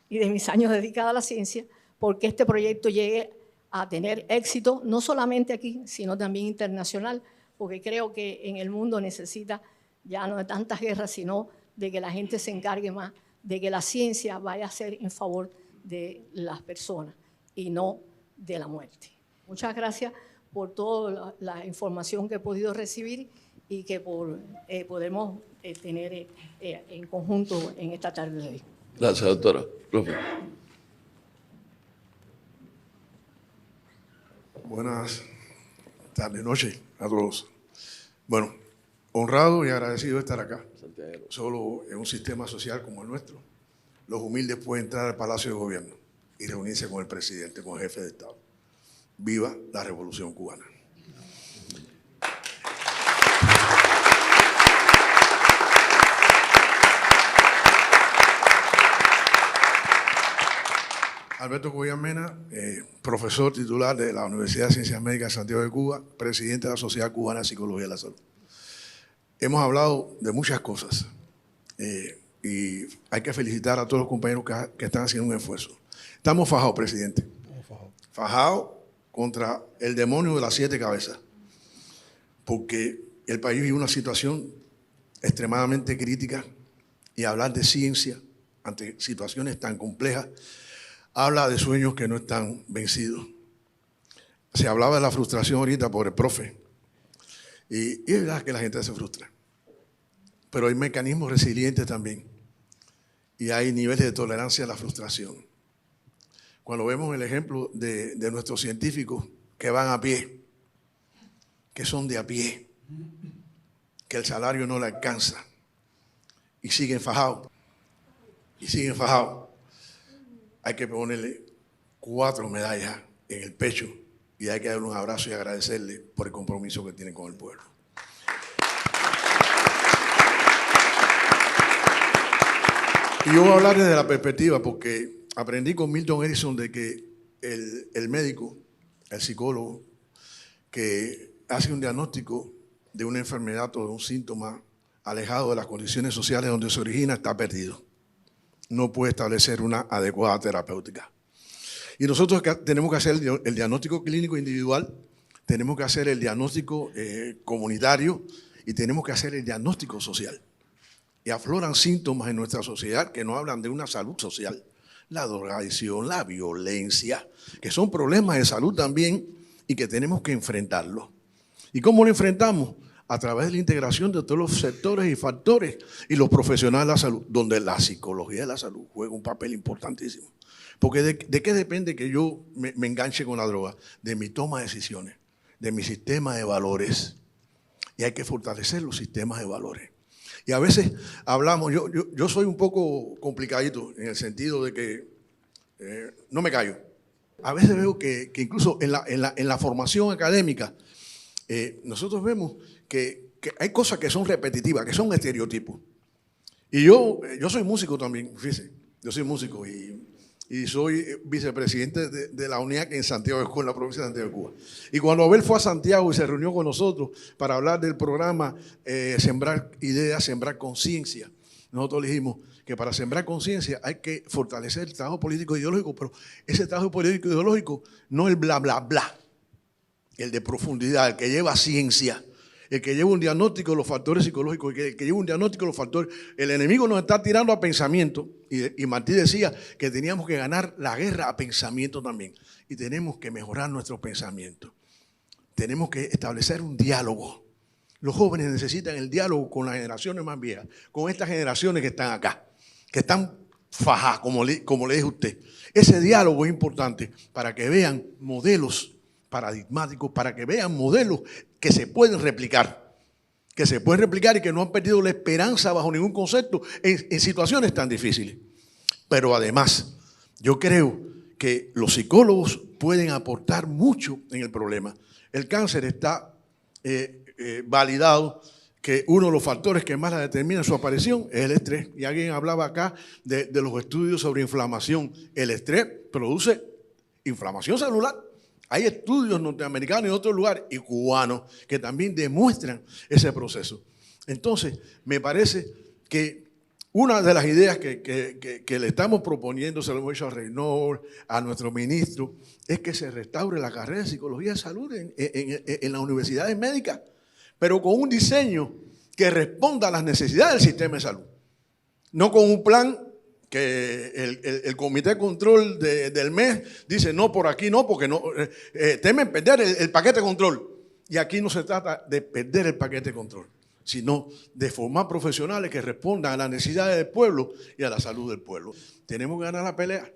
y de mis años dedicados a la ciencia, porque este proyecto llegue a tener éxito, no solamente aquí, sino también internacional, porque creo que en el mundo necesita ya no de tantas guerras, sino de que la gente se encargue más, de que la ciencia vaya a ser en favor de las personas y no de la muerte. Muchas gracias por toda la información que he podido recibir y que podemos tener en conjunto en esta tarde de hoy. Gracias, doctora. Profe. Buenas tardes, noches a todos. Bueno, honrado y agradecido de estar acá. Solo en un sistema social como el nuestro, los humildes pueden entrar al Palacio de Gobierno y reunirse con el presidente, con el jefe de Estado. Viva la Revolución Cubana. Alberto Cubillas Mena, profesor titular de la Universidad de Ciencias Médicas de Santiago de Cuba, presidente de la Sociedad Cubana de Psicología de la Salud. Hemos hablado de muchas cosas y hay que felicitar a todos los compañeros que están haciendo un esfuerzo. Estamos fajados, presidente. Fajados contra el demonio de las 7 cabezas, porque el país vive una situación extremadamente crítica y hablar de ciencia ante situaciones tan complejas habla de sueños que no están vencidos. Se hablaba de la frustración ahorita por el profe. Y es verdad que la gente se frustra. Pero hay mecanismos resilientes también. Y hay niveles de tolerancia a la frustración. Cuando vemos el ejemplo de nuestros científicos que van a pie, que son de a pie, que el salario no le alcanza, y siguen fajados, hay que ponerle 4 medallas en el pecho y hay que darle un abrazo y agradecerle por el compromiso que tienen con el pueblo. Y yo voy a hablar desde la perspectiva porque aprendí con Milton Erickson de que el médico, el psicólogo, que hace un diagnóstico de una enfermedad o de un síntoma alejado de las condiciones sociales donde se origina, está perdido. No puede establecer una adecuada terapéutica. Y nosotros tenemos que hacer el diagnóstico clínico individual, tenemos que hacer el diagnóstico comunitario y tenemos que hacer el diagnóstico social. Y afloran síntomas en nuestra sociedad que no hablan de una salud social. La drogadicción, la violencia, que son problemas de salud también y que tenemos que enfrentarlos. ¿Y cómo lo enfrentamos? A través de la integración de todos los sectores y factores y los profesionales de la salud, donde la psicología de la salud juega un papel importantísimo. Porque ¿de qué depende que yo me enganche con la droga? De mi toma de decisiones, de mi sistema de valores. Y hay que fortalecer los sistemas de valores. Y a veces hablamos, yo soy un poco complicadito en el sentido de que no me callo. A veces veo que incluso en la formación académica, nosotros vemos que hay cosas que son repetitivas, que son estereotipos. Y yo soy músico también, fíjese, yo soy músico y soy vicepresidente de la UNIAC en Santiago de Cuba, en la provincia de Santiago de Cuba. Y cuando Abel fue a Santiago y se reunió con nosotros para hablar del programa Sembrar Ideas, Sembrar Conciencia, nosotros le dijimos que para sembrar conciencia hay que fortalecer el trabajo político e ideológico, pero ese trabajo político e ideológico no el bla, bla, bla, el de profundidad, el que lleva ciencia, el que lleva un diagnóstico de los factores psicológicos, el que lleva un diagnóstico de los factores. El enemigo nos está tirando a pensamiento y Martí decía que teníamos que ganar la guerra a pensamiento también y tenemos que mejorar nuestros pensamientos. Tenemos que establecer un diálogo. Los jóvenes necesitan el diálogo con las generaciones más viejas, con estas generaciones que están acá, que están fajar, como le dije a usted. Ese diálogo es importante para que vean modelos paradigmáticos, para que vean modelos que se pueden replicar. Que se pueden replicar y que no han perdido la esperanza bajo ningún concepto en situaciones tan difíciles. Pero además, yo creo que los psicólogos pueden aportar mucho en el problema. El cáncer está validado que uno de los factores que más la determina su aparición es el estrés. Y alguien hablaba acá de los estudios sobre inflamación. El estrés produce inflamación celular. Hay estudios norteamericanos y de otros lugares y cubanos que también demuestran ese proceso. Entonces, me parece que una de las ideas que le estamos proponiendo, se lo hemos hecho a Reynol, a nuestro ministro, es que se restaure la carrera de psicología de salud en las universidades médicas, pero con un diseño que responda a las necesidades del sistema de salud. No con un plan que el comité de control del mes dice no, por aquí no, porque no temen perder el paquete de control. Y aquí no se trata de perder el paquete de control, sino de formar profesionales que respondan a las necesidades del pueblo y a la salud del pueblo. Tenemos que ganar la pelea.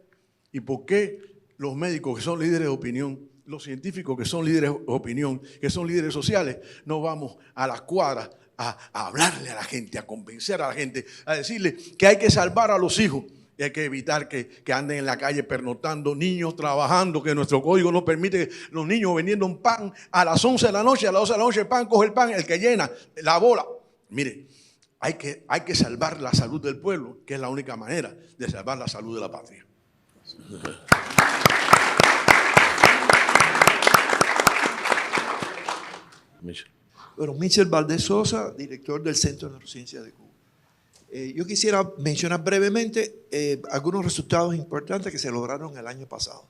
¿Y por qué los médicos que son líderes de opinión, los científicos que son líderes de opinión, que son líderes sociales, no vamos a las cuadras a hablarle a la gente, a convencer a la gente, a decirle que hay que salvar a los hijos y hay que evitar que anden en la calle pernoctando, niños trabajando, que nuestro código no permite los niños vendiendo un pan a las 11 de la noche, a las 12 de la noche coge el pan, el que llena, la bola. Mire, hay que salvar la salud del pueblo, que es la única manera de salvar la salud de la patria. Bueno, Michel Valdés Sosa, director del Centro de Neurociencia de Cuba. Yo quisiera mencionar brevemente algunos resultados importantes que se lograron el año pasado.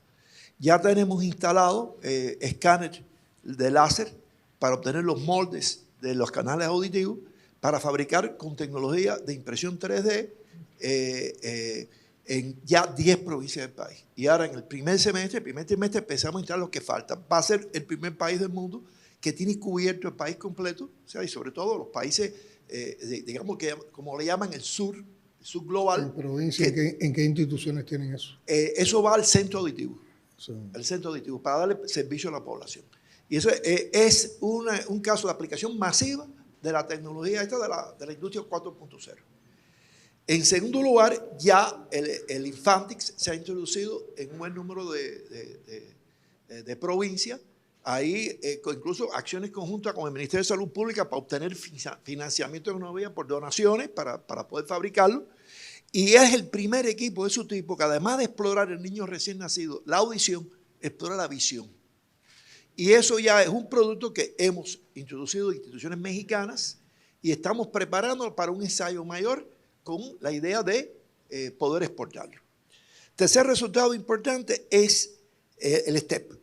Ya tenemos instalado escáner de láser para obtener los moldes de los canales auditivos para fabricar con tecnología de impresión 3D en ya 10 provincias del país. Y ahora en el primer trimestre empezamos a instalar lo que falta. Va a ser el primer país del mundo que tiene cubierto el país completo, o sea, y sobre todo los países, digamos que como le llaman el sur global. ¿En provincia en qué instituciones tienen eso? Eso va al centro auditivo, Sí. el centro auditivo, para darle servicio a la población. Y eso es un caso de aplicación masiva de la tecnología esta de la industria 4.0. En segundo lugar, ya el Infantix se ha introducido en un buen número de provincias. Ahí incluso acciones conjuntas con el Ministerio de Salud Pública para obtener financiamiento de tecnología por donaciones para poder fabricarlo. Y es el primer equipo de su tipo que además de explorar el niño recién nacido, la audición, explora la visión. Y eso ya es un producto que hemos introducido en instituciones mexicanas y estamos preparando para un ensayo mayor con la idea de poder exportarlo. Tercer resultado importante es el STEP.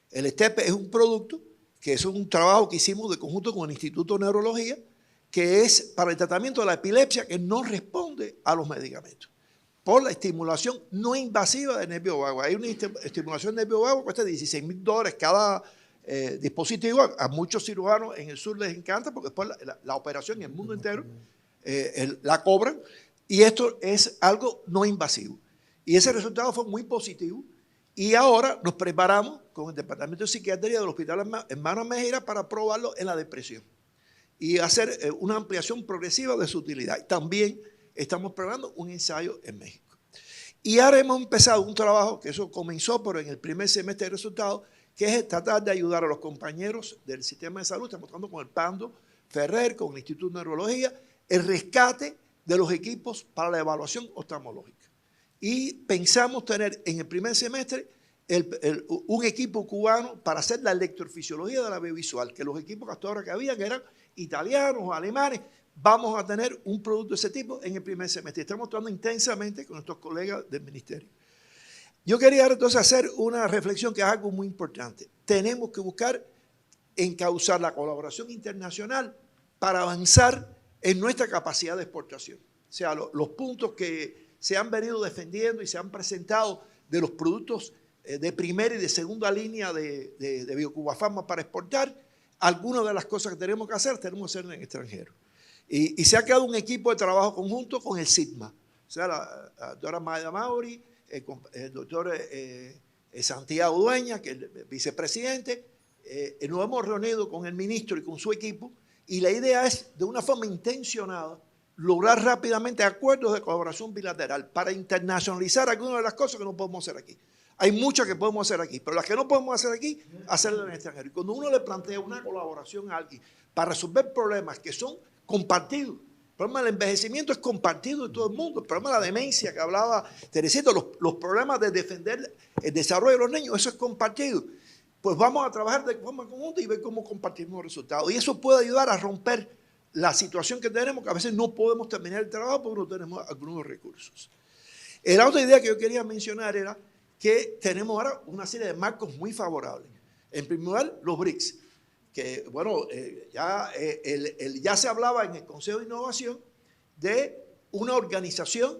El STEP es un producto que es un trabajo que hicimos de conjunto con el Instituto de Neurología, que es para el tratamiento de la epilepsia que no responde a los medicamentos, por la estimulación no invasiva del nervio vago. Hay una estimulación del nervio vago que cuesta $16,000 cada dispositivo. A muchos cirujanos en el sur les encanta porque después la operación en el mundo entero la cobran, y esto es algo no invasivo. Y ese resultado fue muy positivo. Y ahora nos preparamos con el Departamento de Psiquiatría del Hospital Hermanos Mejía para probarlo en la depresión y hacer una ampliación progresiva de su utilidad. También estamos preparando un ensayo en México. Y ahora hemos empezado un trabajo que eso comenzó, pero en el primer semestre de resultados, que es tratar de ayudar a los compañeros del sistema de salud. Estamos trabajando con el Pando Ferrer, con el Instituto de Neurología, el rescate de los equipos para la evaluación oftalmológica. Y pensamos tener en el primer semestre un equipo cubano para hacer la electrofisiología de la audiovisual, que los equipos hasta ahora que habían eran italianos o alemanes. Vamos a tener un producto de ese tipo en el primer semestre. Estamos trabajando intensamente con nuestros colegas del ministerio. Yo quería entonces hacer una reflexión que es algo muy importante. Tenemos que buscar encauzar la colaboración internacional para avanzar en nuestra capacidad de exportación. O sea, los puntos que se han venido defendiendo y se han presentado de los productos de primera y de segunda línea de Biocuba Pharma para exportar, algunas de las cosas que tenemos que hacer en el extranjero. Y se ha creado un equipo de trabajo conjunto con el SIGMA. sea, la doctora Maya Mauri, el doctor Santiago Dueña, que es el vicepresidente. Nos hemos reunido con el ministro y con su equipo, y la idea es, de una forma intencionada, lograr rápidamente acuerdos de colaboración bilateral para internacionalizar algunas de las cosas que no podemos hacer aquí. Hay muchas que podemos hacer aquí, pero las que no podemos hacer aquí, hacerlas en el extranjero. Y cuando uno le plantea una colaboración a alguien para resolver problemas que son compartidos, el problema del envejecimiento es compartido de todo el mundo, el problema de la demencia que hablaba Teresita, los problemas de defender el desarrollo de los niños, eso es compartido. Pues vamos a trabajar de forma conjunta y ver cómo compartimos los resultados. Y eso puede ayudar a romper la situación que tenemos, que a veces no podemos terminar el trabajo porque no tenemos algunos recursos. La otra idea que yo quería mencionar era que tenemos ahora una serie de marcos muy favorables. En primer lugar, los BRICS, que bueno, ya se hablaba en el Consejo de Innovación de una organización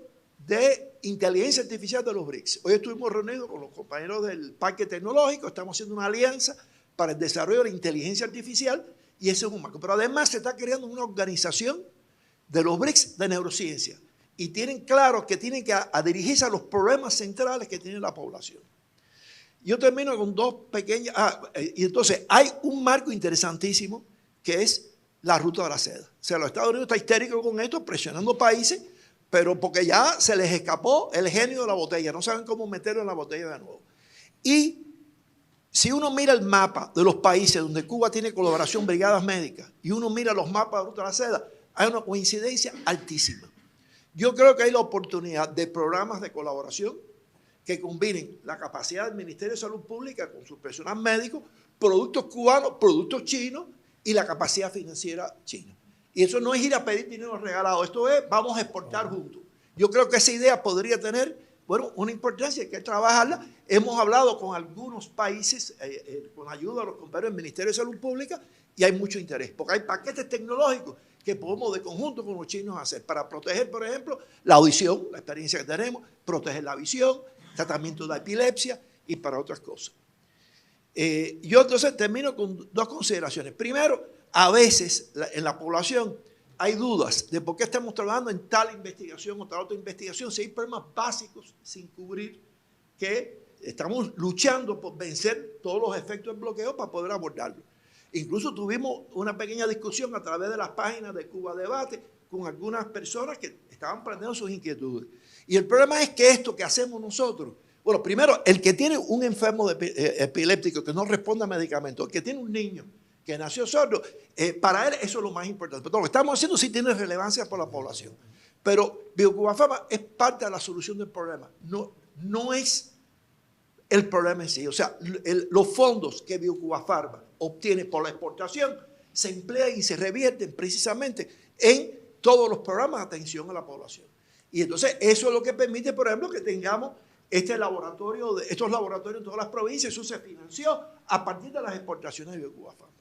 de inteligencia artificial de los BRICS. Hoy estuvimos reunidos con los compañeros del Parque Tecnológico, estamos haciendo una alianza para el desarrollo de la inteligencia artificial y ese es un marco. Pero además se está creando una organización de los BRICS de neurociencia y tienen claro que tienen que dirigirse a los problemas centrales que tiene la población. Yo termino con dos pequeñas... y entonces hay un marco interesantísimo que es la ruta de la seda. O sea, los Estados Unidos está histérico con esto, presionando países, pero porque ya se les escapó el genio de la botella, no saben cómo meterlo en la botella de nuevo. Y si uno mira el mapa de los países donde Cuba tiene colaboración brigadas médicas y uno mira los mapas de ruta de la seda, hay una coincidencia altísima. Yo creo que hay la oportunidad de programas de colaboración que combinen la capacidad del Ministerio de Salud Pública con su personal médico, productos cubanos, productos chinos y la capacidad financiera china. Y eso no es ir a pedir dinero regalado, esto es, vamos a exportar juntos. Yo creo que esa idea podría tener, bueno, una importancia, hay que trabajarla. Hemos hablado con algunos países, con ayuda de los compañeros del Ministerio de Salud Pública, y hay mucho interés, porque hay paquetes tecnológicos que podemos de conjunto con los chinos hacer para proteger, por ejemplo, la audición, la experiencia que tenemos, proteger la visión, tratamiento de la epilepsia y para otras cosas. Yo entonces termino con dos consideraciones. Primero, a veces en la población hay dudas de por qué estamos trabajando en tal investigación o tal otra investigación, si hay problemas básicos sin cubrir, que estamos luchando por vencer todos los efectos del bloqueo para poder abordarlo. Incluso tuvimos una pequeña discusión a través de las páginas de Cuba Debate con algunas personas que estaban planteando sus inquietudes. Y el problema es que esto que hacemos nosotros, bueno, primero, el que tiene un enfermo epiléptico que no responde a medicamentos, el que tiene un niño que nació sordo, para él eso es lo más importante. Pero lo que estamos haciendo sí tiene relevancia para la población. Pero BioCuba Pharma es parte de la solución del problema, no es el problema en sí. O sea, los fondos que BioCuba Pharma obtiene por la exportación se emplean y se revierten precisamente en todos los programas de atención a la población. Y entonces eso es lo que permite, por ejemplo, que tengamos estos laboratorios en todas las provincias. Eso se financió a partir de las exportaciones de BioCuba Pharma.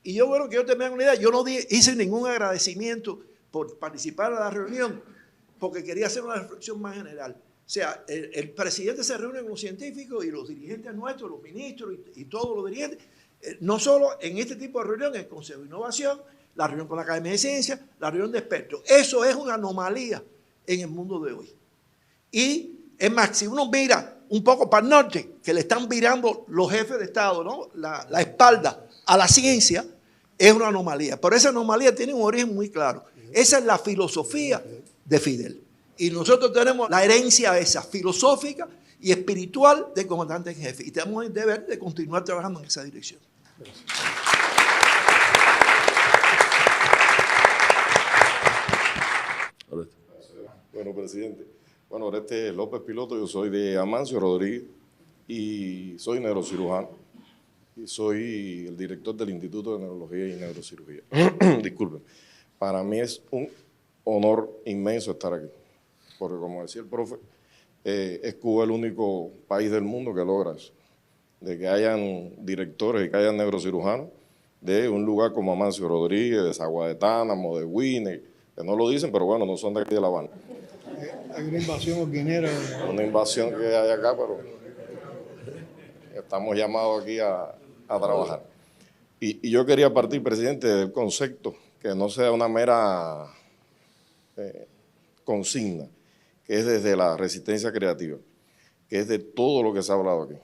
Y yo, bueno, que yo tenga una idea, yo no hice ningún agradecimiento por participar en la reunión, porque quería hacer una reflexión más general. O sea, el presidente se reúne con los científicos y los dirigentes nuestros, los ministros y todos los dirigentes, no solo en este tipo de reunión, en el Consejo de Innovación, la reunión con la Academia de Ciencias, la reunión de expertos. Eso es una anomalía en el mundo de hoy. Y es más, si uno mira un poco para el norte, que le están virando los jefes de Estado, ¿no? la espalda a la ciencia, es una anomalía. Pero esa anomalía tiene un origen muy claro. Esa es la filosofía de Fidel. Y nosotros tenemos la herencia esa, filosófica y espiritual del comandante en jefe. Y tenemos el deber de continuar trabajando en esa dirección. Bueno, presidente. Bueno, Oreste López Piloto, yo soy de Amancio Rodríguez y soy neurocirujano. Y soy el director del Instituto de Neurología y Neurocirugía. Disculpen. Para mí es un honor inmenso estar aquí. Porque como decía el profe, es Cuba el único país del mundo que logra eso. De que hayan directores y que hayan neurocirujanos de un lugar como Amancio Rodríguez, de Sagua de Tánamo, de Huine, que no lo dicen, pero bueno, no son de aquí de La Habana. Hay una invasión orguinera. Una invasión que hay acá, pero estamos llamados aquí a trabajar. Y yo quería partir, presidente, del concepto, que no sea una mera consigna, que es desde la resistencia creativa, que es de todo lo que se ha hablado aquí,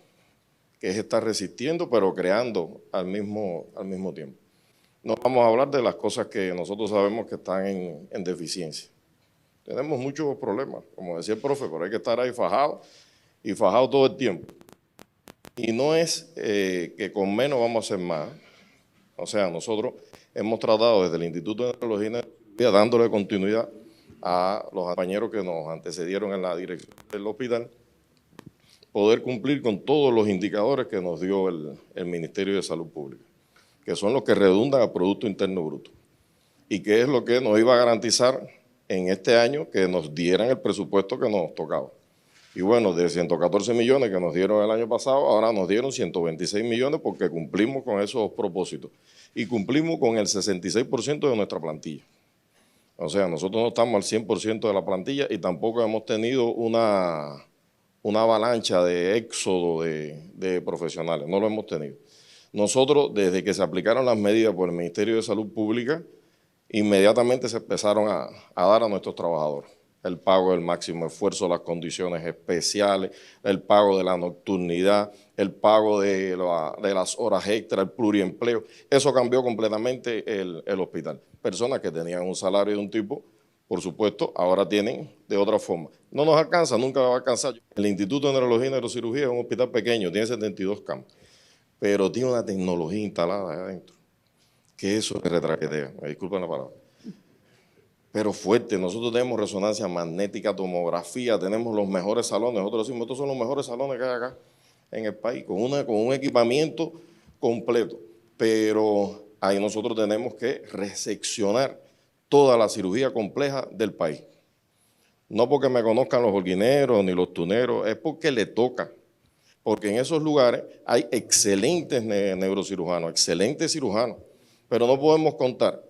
que es estar resistiendo pero creando al mismo tiempo. No vamos a hablar de las cosas que nosotros sabemos que están en deficiencia. Tenemos muchos problemas, como decía el profe, pero hay que estar ahí fajado y fajado todo el tiempo. Y no es que con menos vamos a hacer más. O sea, nosotros hemos tratado desde el Instituto de Neurología y Neurocirugía, dándole continuidad a los compañeros que nos antecedieron en la dirección del hospital, poder cumplir con todos los indicadores que nos dio el Ministerio de Salud Pública, que son los que redundan al Producto Interno Bruto, y que es lo que nos iba a garantizar en este año que nos dieran el presupuesto que nos tocaba. Y bueno, de 114 millones que nos dieron el año pasado, ahora nos dieron 126 millones porque cumplimos con esos propósitos. Y cumplimos con el 66% de nuestra plantilla. O sea, nosotros no estamos al 100% de la plantilla y tampoco hemos tenido una avalancha de éxodo de profesionales, no lo hemos tenido. Nosotros, desde que se aplicaron las medidas por el Ministerio de Salud Pública, inmediatamente se empezaron a dar a nuestros trabajadores el pago del máximo esfuerzo, las condiciones especiales, el pago de la nocturnidad, el pago de las horas extras, el pluriempleo. Eso cambió completamente el hospital. Personas que tenían un salario de un tipo, por supuesto, ahora tienen de otra forma. No nos alcanza, nunca va a alcanzar. El Instituto de Neurología y Neurocirugía es un hospital pequeño, tiene 72 camas, pero tiene una tecnología instalada ahí adentro, que eso es retraquetea, me disculpan la palabra. Pero fuerte, nosotros tenemos resonancia magnética, tomografía, tenemos los mejores salones, nosotros decimos, estos son los mejores salones que hay acá en el país, con un equipamiento completo, pero ahí nosotros tenemos que reseccionar toda la cirugía compleja del país. No porque me conozcan los holguineros ni los tuneros, es porque le toca, porque en esos lugares hay excelentes neurocirujanos, excelentes cirujanos, pero no podemos contar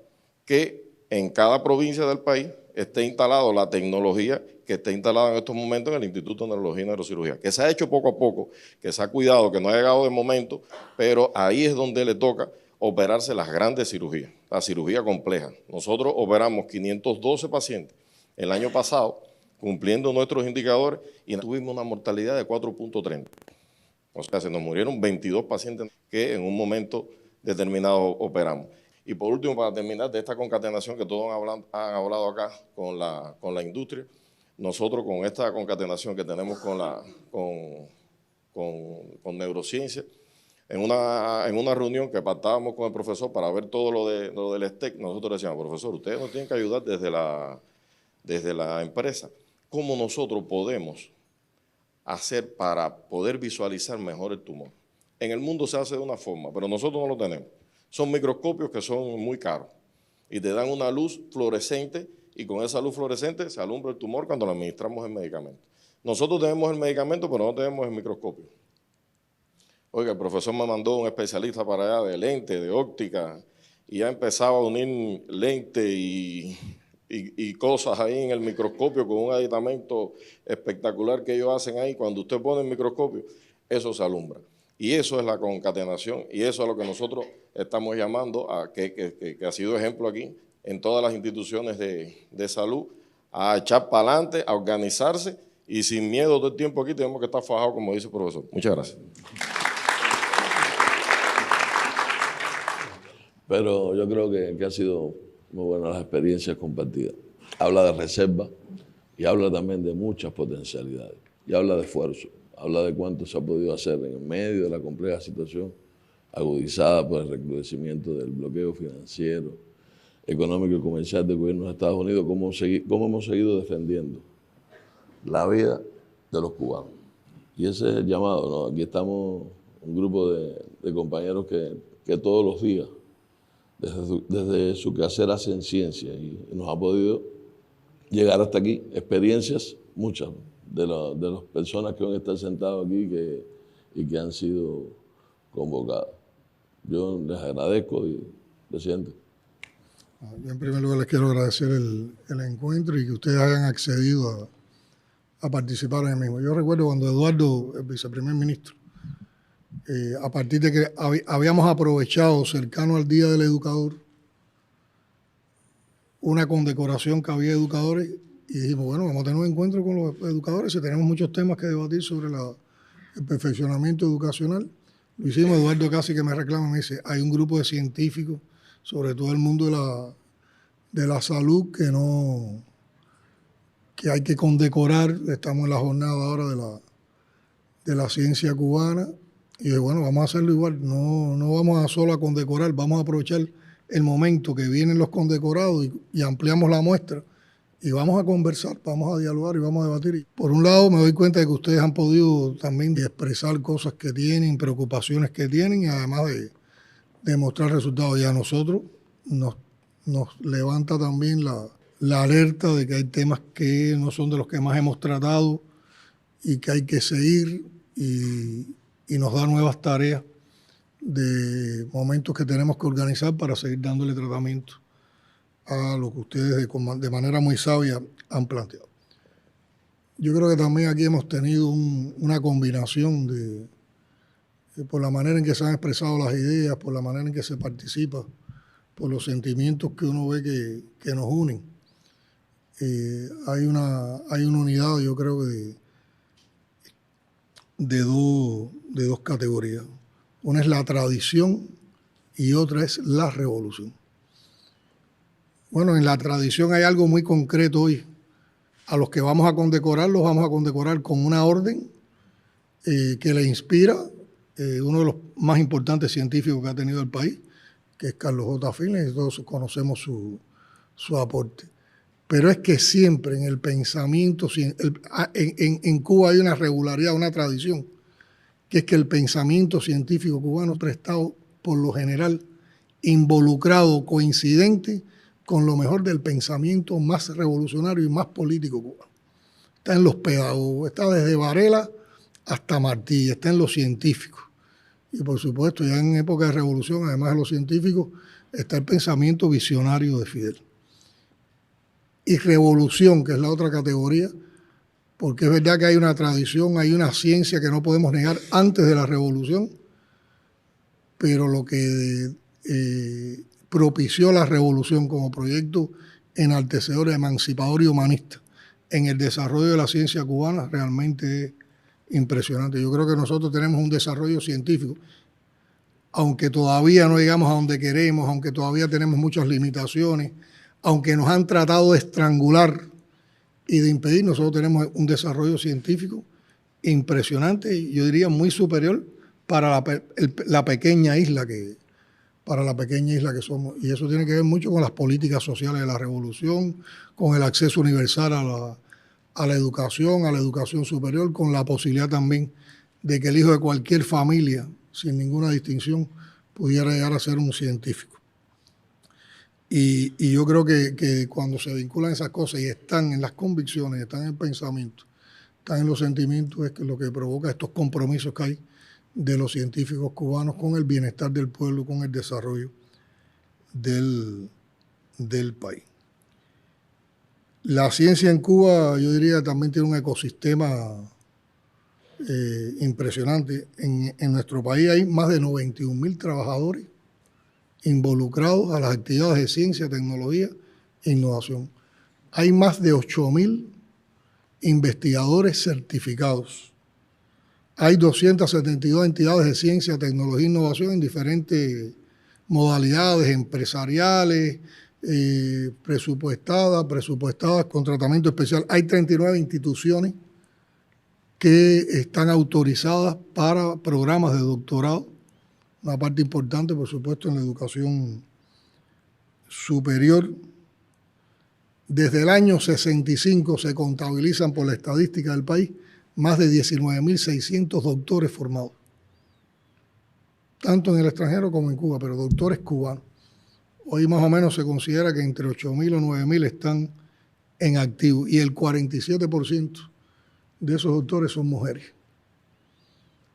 que en cada provincia del país esté instalado la tecnología que está instalada en estos momentos en el Instituto de Neurología y Neurocirugía, que se ha hecho poco a poco, que se ha cuidado, que no ha llegado de momento, pero ahí es donde le toca operarse las grandes cirugías, la cirugía compleja. Nosotros operamos 512 pacientes el año pasado, cumpliendo nuestros indicadores, y tuvimos una mortalidad de 4.30. O sea, se nos murieron 22 pacientes que en un momento determinado operamos. Y por último, para terminar, de esta concatenación que todos han hablado acá con la industria, nosotros con esta concatenación que tenemos con neurociencia, en una reunión que pactábamos con el profesor para ver todo lo del STEC, nosotros decíamos, profesor, ustedes nos tienen que ayudar desde la empresa. ¿Cómo nosotros podemos hacer para poder visualizar mejor el tumor? En el mundo se hace de una forma, pero nosotros no lo tenemos. Son microscopios que son muy caros y te dan una luz fluorescente y con esa luz fluorescente se alumbra el tumor cuando le administramos el medicamento. Nosotros tenemos el medicamento, pero no tenemos el microscopio. Oiga, el profesor me mandó un especialista para allá de lente, de óptica, y ya empezaba a unir lente y cosas ahí en el microscopio con un aditamento espectacular que ellos hacen ahí. Cuando usted pone el microscopio, eso se alumbra. Y eso es la concatenación, y eso es lo que nosotros estamos llamando, que ha sido ejemplo aquí en todas las instituciones de salud, a echar para adelante, a organizarse, y sin miedo todo el tiempo aquí tenemos que estar fajados, como dice el profesor. Muchas gracias. Pero yo creo que ha sido muy buena las experiencias compartidas. Habla de reserva y habla también de muchas potencialidades, y habla de esfuerzo. Habla de cuánto se ha podido hacer en el medio de la compleja situación agudizada por el recrudecimiento del bloqueo financiero, económico y comercial del gobierno de Estados Unidos, cómo hemos seguido defendiendo la vida de los cubanos. Y ese es el llamado, ¿no? Aquí estamos un grupo de compañeros que todos los días, desde su quehacer hacen ciencia y nos ha podido llegar hasta aquí, experiencias muchas, ¿no? de las personas que van a estar sentados aquí y que han sido convocadas. Yo les agradezco, presidente. Yo en primer lugar les quiero agradecer el encuentro y que ustedes hayan accedido a participar en el mismo. Yo recuerdo cuando Eduardo, el viceprimer ministro, a partir de que habíamos aprovechado cercano al Día del Educador una condecoración que había educadores y dijimos, bueno, vamos a tener un encuentro con los educadores, y tenemos muchos temas que debatir sobre el perfeccionamiento educacional. Lo hicimos, Eduardo casi que me reclama, me dice, hay un grupo de científicos, sobre todo el mundo de la salud, que hay que condecorar. Estamos en la jornada ahora de la ciencia cubana, y dije, bueno, vamos a hacerlo igual, no vamos a solo a condecorar, vamos a aprovechar el momento que vienen los condecorados y ampliamos la muestra, y vamos a conversar, vamos a dialogar y vamos a debatir. Y por un lado me doy cuenta de que ustedes han podido también expresar cosas que tienen, preocupaciones que tienen, y además de mostrar resultados. Y a nosotros nos levanta también la alerta de que hay temas que no son de los que más hemos tratado y que hay que seguir, y nos da nuevas tareas de momentos que tenemos que organizar para seguir dándole tratamiento a lo que ustedes de manera muy sabia han planteado. Yo creo que también aquí hemos tenido una combinación por la manera en que se han expresado las ideas, por la manera en que se participa, por los sentimientos que uno ve que nos unen. Hay una unidad, yo creo, de dos categorías. Una es la tradición y otra es la revolución. Bueno, en la tradición hay algo muy concreto hoy. A los que vamos a condecorar, los vamos a condecorar con una orden que le inspira uno de los más importantes científicos que ha tenido el país, que es Carlos J. Finley, y todos conocemos su aporte. Pero es que siempre en el pensamiento, en Cuba hay una regularidad, una tradición, que es que el pensamiento científico cubano ha estado, por lo general, involucrado, coincidente con lo mejor del pensamiento más revolucionario y más político cubano. Está en los pedagogos, está desde Varela hasta Martí, está en los científicos. Y por supuesto, ya en época de revolución, además de los científicos, está el pensamiento visionario de Fidel. Y revolución, que es la otra categoría, porque es verdad que hay una tradición, hay una ciencia que no podemos negar antes de la revolución, pero lo que propició la revolución como proyecto enaltecedor, emancipador y humanista en el desarrollo de la ciencia cubana realmente es impresionante. Yo creo que nosotros tenemos un desarrollo científico, aunque todavía no llegamos a donde queremos, aunque todavía tenemos muchas limitaciones, aunque nos han tratado de estrangular y de impedir, nosotros tenemos un desarrollo científico impresionante, y yo diría muy superior para la pequeña isla que somos. Y eso tiene que ver mucho con las políticas sociales de la revolución, con el acceso universal a la educación superior, con la posibilidad también de que el hijo de cualquier familia, sin ninguna distinción, pudiera llegar a ser un científico. Y yo creo que cuando se vinculan esas cosas y están en las convicciones, están en el pensamiento, están en los sentimientos, es lo que provoca estos compromisos que hay de los científicos cubanos con el bienestar del pueblo, con el desarrollo del país. La ciencia en Cuba, yo diría, también tiene un ecosistema impresionante. En nuestro país hay más de 91.000 trabajadores involucrados a las actividades de ciencia, tecnología e innovación. Hay más de 8.000 investigadores certificados. Hay 272 entidades de ciencia, tecnología e innovación en diferentes modalidades empresariales, presupuestadas con tratamiento especial. Hay 39 instituciones que están autorizadas para programas de doctorado. Una parte importante, por supuesto, en la educación superior. Desde el año 65 se contabilizan por la estadística del país más de 19.600 doctores formados, tanto en el extranjero como en Cuba, pero doctores cubanos. Hoy más o menos se considera que entre 8.000 o 9.000 están en activo, y el 47% de esos doctores son mujeres.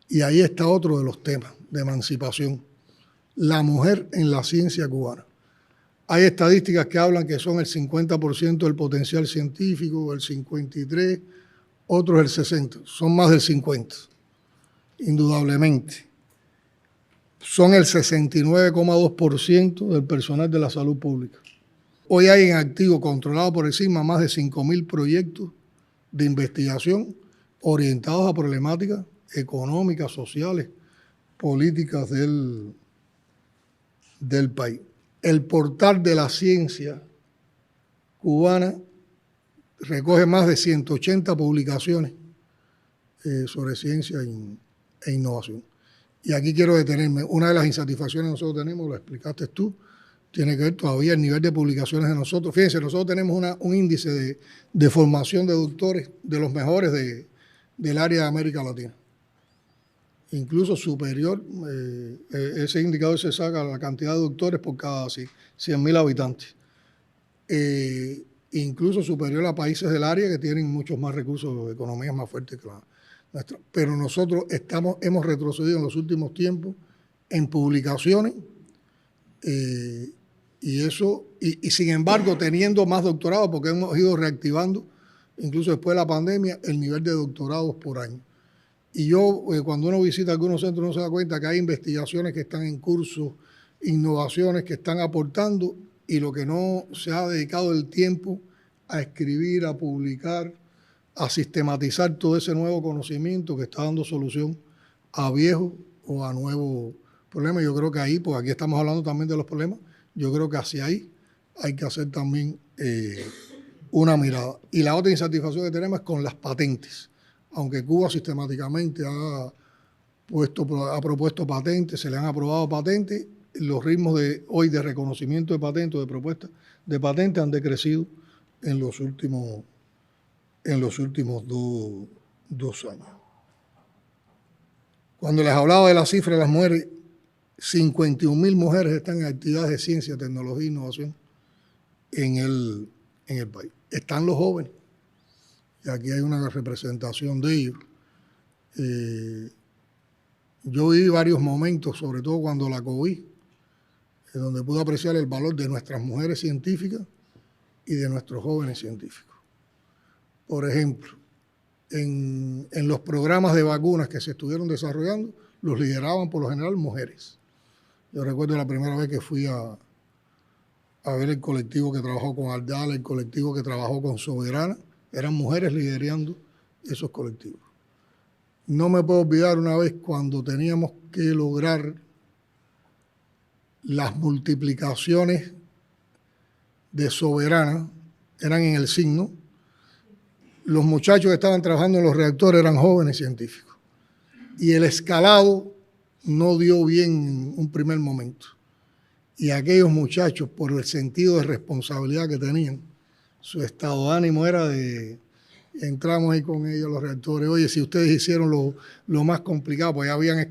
Y ahí está otro de los temas de emancipación, la mujer en la ciencia cubana. Hay estadísticas que hablan que son el 50% del potencial científico, el 53%, otros el 60%, son más del 50%, indudablemente. Son el 69,2% del personal de la salud pública. Hoy hay en activo, controlado por el SIGMA, más de 5.000 proyectos de investigación orientados a problemáticas económicas, sociales, políticas del país. El portal de la ciencia cubana recoge más de 180 publicaciones sobre ciencia e innovación. Y aquí quiero detenerme. Una de las insatisfacciones que nosotros tenemos, lo explicaste tú, tiene que ver todavía el nivel de publicaciones de nosotros. Fíjense, nosotros tenemos un índice de formación de doctores de los mejores del área de América Latina. Incluso superior, ese indicador se saca la cantidad de doctores por cada 100.000 habitantes. Incluso superior a países del área que tienen muchos más recursos, economías más fuertes que la nuestra. Pero nosotros hemos retrocedido en los últimos tiempos en publicaciones y sin embargo teniendo más doctorados, porque hemos ido reactivando, incluso después de la pandemia, el nivel de doctorados por año. Y yo, cuando uno visita algunos centros, uno se da cuenta que hay investigaciones que están en curso, innovaciones que están aportando, y lo que no se ha dedicado el tiempo a escribir, a publicar, a sistematizar todo ese nuevo conocimiento que está dando solución a viejos o a nuevos problemas. Yo creo que ahí, pues aquí estamos hablando también de los problemas, yo creo que hacia ahí hay que hacer también una mirada. Y la otra insatisfacción que tenemos es con las patentes. Aunque Cuba sistemáticamente ha propuesto patentes, se le han aprobado patentes, los ritmos de hoy de reconocimiento de patentes, de propuestas de patentes han decrecido en los últimos 2 años. Cuando les hablaba de la cifra de las mujeres, 51.000 mujeres están en actividades de ciencia, tecnología e innovación en el país. Están los jóvenes, y aquí hay una representación de ellos. Yo viví varios momentos, sobre todo cuando la COVID, donde pude apreciar el valor de nuestras mujeres científicas y de nuestros jóvenes científicos. Por ejemplo, en los programas de vacunas que se estuvieron desarrollando, los lideraban por lo general mujeres. Yo recuerdo la primera vez que fui a ver el colectivo que trabajó con Ardala, el colectivo que trabajó con Soberana, eran mujeres liderando esos colectivos. No me puedo olvidar una vez cuando teníamos que lograr las multiplicaciones de Soberana, eran en el signo. Los muchachos que estaban trabajando en los reactores eran jóvenes científicos. Y el escalado no dio bien en un primer momento. Y aquellos muchachos, por el sentido de responsabilidad que tenían, su estado de ánimo era de... Entramos ahí con ellos, los reactores. Oye, si ustedes hicieron lo más complicado, pues ya habían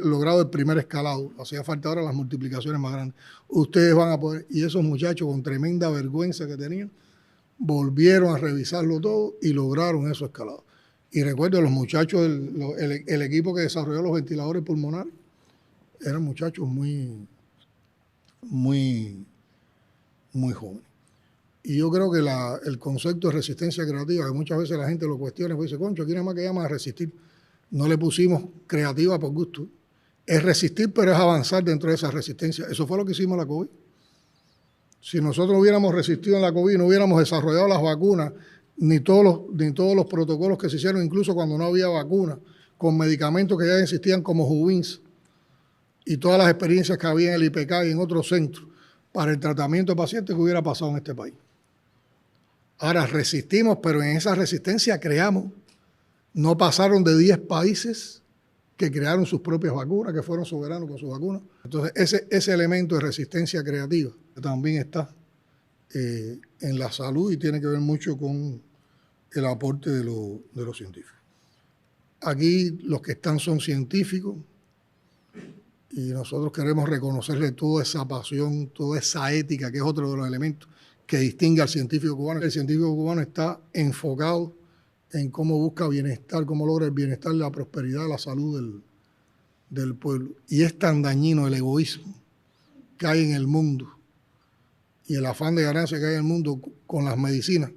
logrado el primer escalado. Hacía falta ahora las multiplicaciones más grandes. Ustedes van a poder... Y esos muchachos, con tremenda vergüenza que tenían, volvieron a revisarlo todo y lograron esos escalados. Y recuerdo, los muchachos, el equipo que desarrolló los ventiladores pulmonares, eran muchachos muy jóvenes. Y yo creo que el concepto de resistencia creativa, que muchas veces la gente lo cuestiona, pues dice, concho, aquí nada más que llaman a resistir. No le pusimos creativa por gusto. Es resistir, pero es avanzar dentro de esa resistencia. Eso fue lo que hicimos en la COVID. Si nosotros hubiéramos resistido en la COVID, no hubiéramos desarrollado las vacunas, ni todos los protocolos que se hicieron, incluso cuando no había vacuna, con medicamentos que ya existían como Jubins, y todas las experiencias que había en el IPK y en otros centros para el tratamiento de pacientes, que hubiera pasado en este país. Ahora resistimos, pero en esa resistencia creamos. No pasaron de 10 países que crearon sus propias vacunas, que fueron soberanos con sus vacunas. Entonces, ese elemento de resistencia creativa también está en la salud y tiene que ver mucho con el aporte de los científicos. Aquí los que están son científicos y nosotros queremos reconocerle toda esa pasión, toda esa ética, que es otro de los elementos que distingue al científico cubano. El científico cubano está enfocado en cómo busca bienestar, cómo logra el bienestar, la prosperidad, la salud del pueblo. Y es tan dañino el egoísmo que hay en el mundo y el afán de ganancia que hay en el mundo con las medicinas,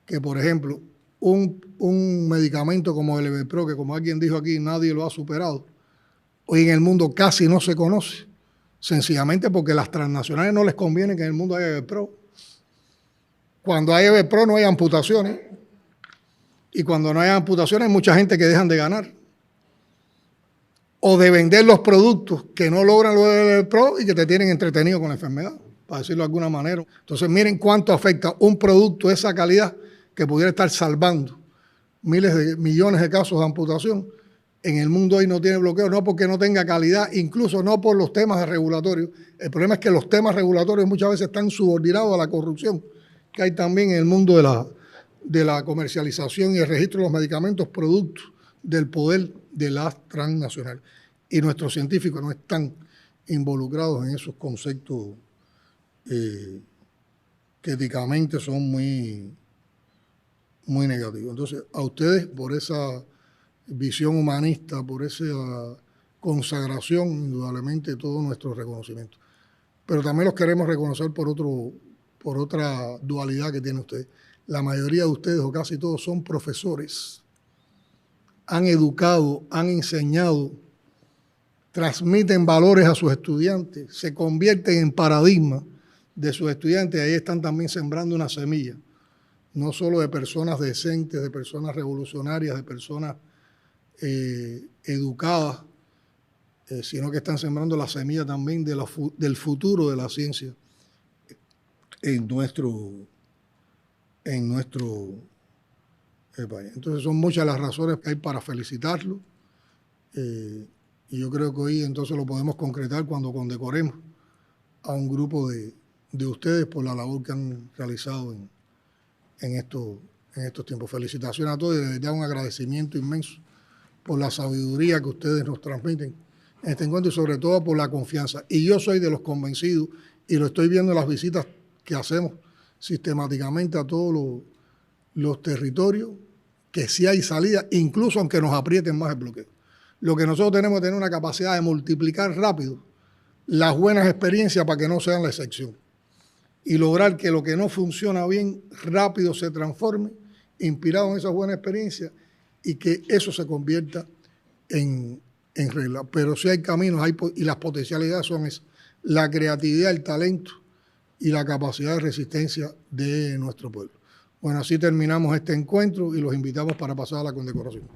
que por ejemplo, un medicamento como el Everpro, que como alguien dijo aquí, nadie lo ha superado, hoy en el mundo casi no se conoce, sencillamente porque las transnacionales no les conviene que en el mundo haya Everpro. Cuando hay EBPRO no hay amputaciones. Y cuando no hay amputaciones hay mucha gente que dejan de ganar. O de vender los productos que no logran lo del EBPRO y que te tienen entretenido con la enfermedad, para decirlo de alguna manera. Entonces miren cuánto afecta un producto de esa calidad que pudiera estar salvando millones de casos de amputación. En el mundo hoy no tiene bloqueo, no porque no tenga calidad, incluso no por los temas regulatorios. El problema es que los temas regulatorios muchas veces están subordinados a la corrupción que hay también en el mundo de la comercialización y el registro de los medicamentos producto del poder de las transnacionales. Y nuestros científicos no están involucrados en esos conceptos que éticamente son muy negativos. Entonces, a ustedes, por esa visión humanista, por esa consagración, indudablemente todo nuestro reconocimiento. Pero también los queremos reconocer por otra dualidad que tienen ustedes. La mayoría de ustedes, o casi todos, son profesores. Han educado, han enseñado, transmiten valores a sus estudiantes, se convierten en paradigma de sus estudiantes. Ahí están también sembrando una semilla, no solo de personas decentes, de personas revolucionarias, de personas educadas, sino que están sembrando la semilla también del futuro de la ciencia en nuestro país. Entonces son muchas las razones que hay para felicitarlo, y yo creo que hoy entonces lo podemos concretar cuando condecoremos a un grupo de ustedes por la labor que han realizado en estos tiempos. Felicitaciones a todos y de verdad un agradecimiento inmenso por la sabiduría que ustedes nos transmiten en este encuentro y sobre todo por la confianza. Y yo soy de los convencidos, y lo estoy viendo en las visitas que hacemos sistemáticamente a todos los territorios, que sí hay salida, incluso aunque nos aprieten más el bloqueo. Lo que nosotros tenemos es tener una capacidad de multiplicar rápido las buenas experiencias para que no sean la excepción y lograr que lo que no funciona bien rápido se transforme, inspirado en esas buenas experiencias, y que eso se convierta en regla. Pero sí hay caminos, y las potencialidades son esas: la creatividad, el talento y la capacidad de resistencia de nuestro pueblo. Bueno, así terminamos este encuentro y los invitamos para pasar a la condecoración.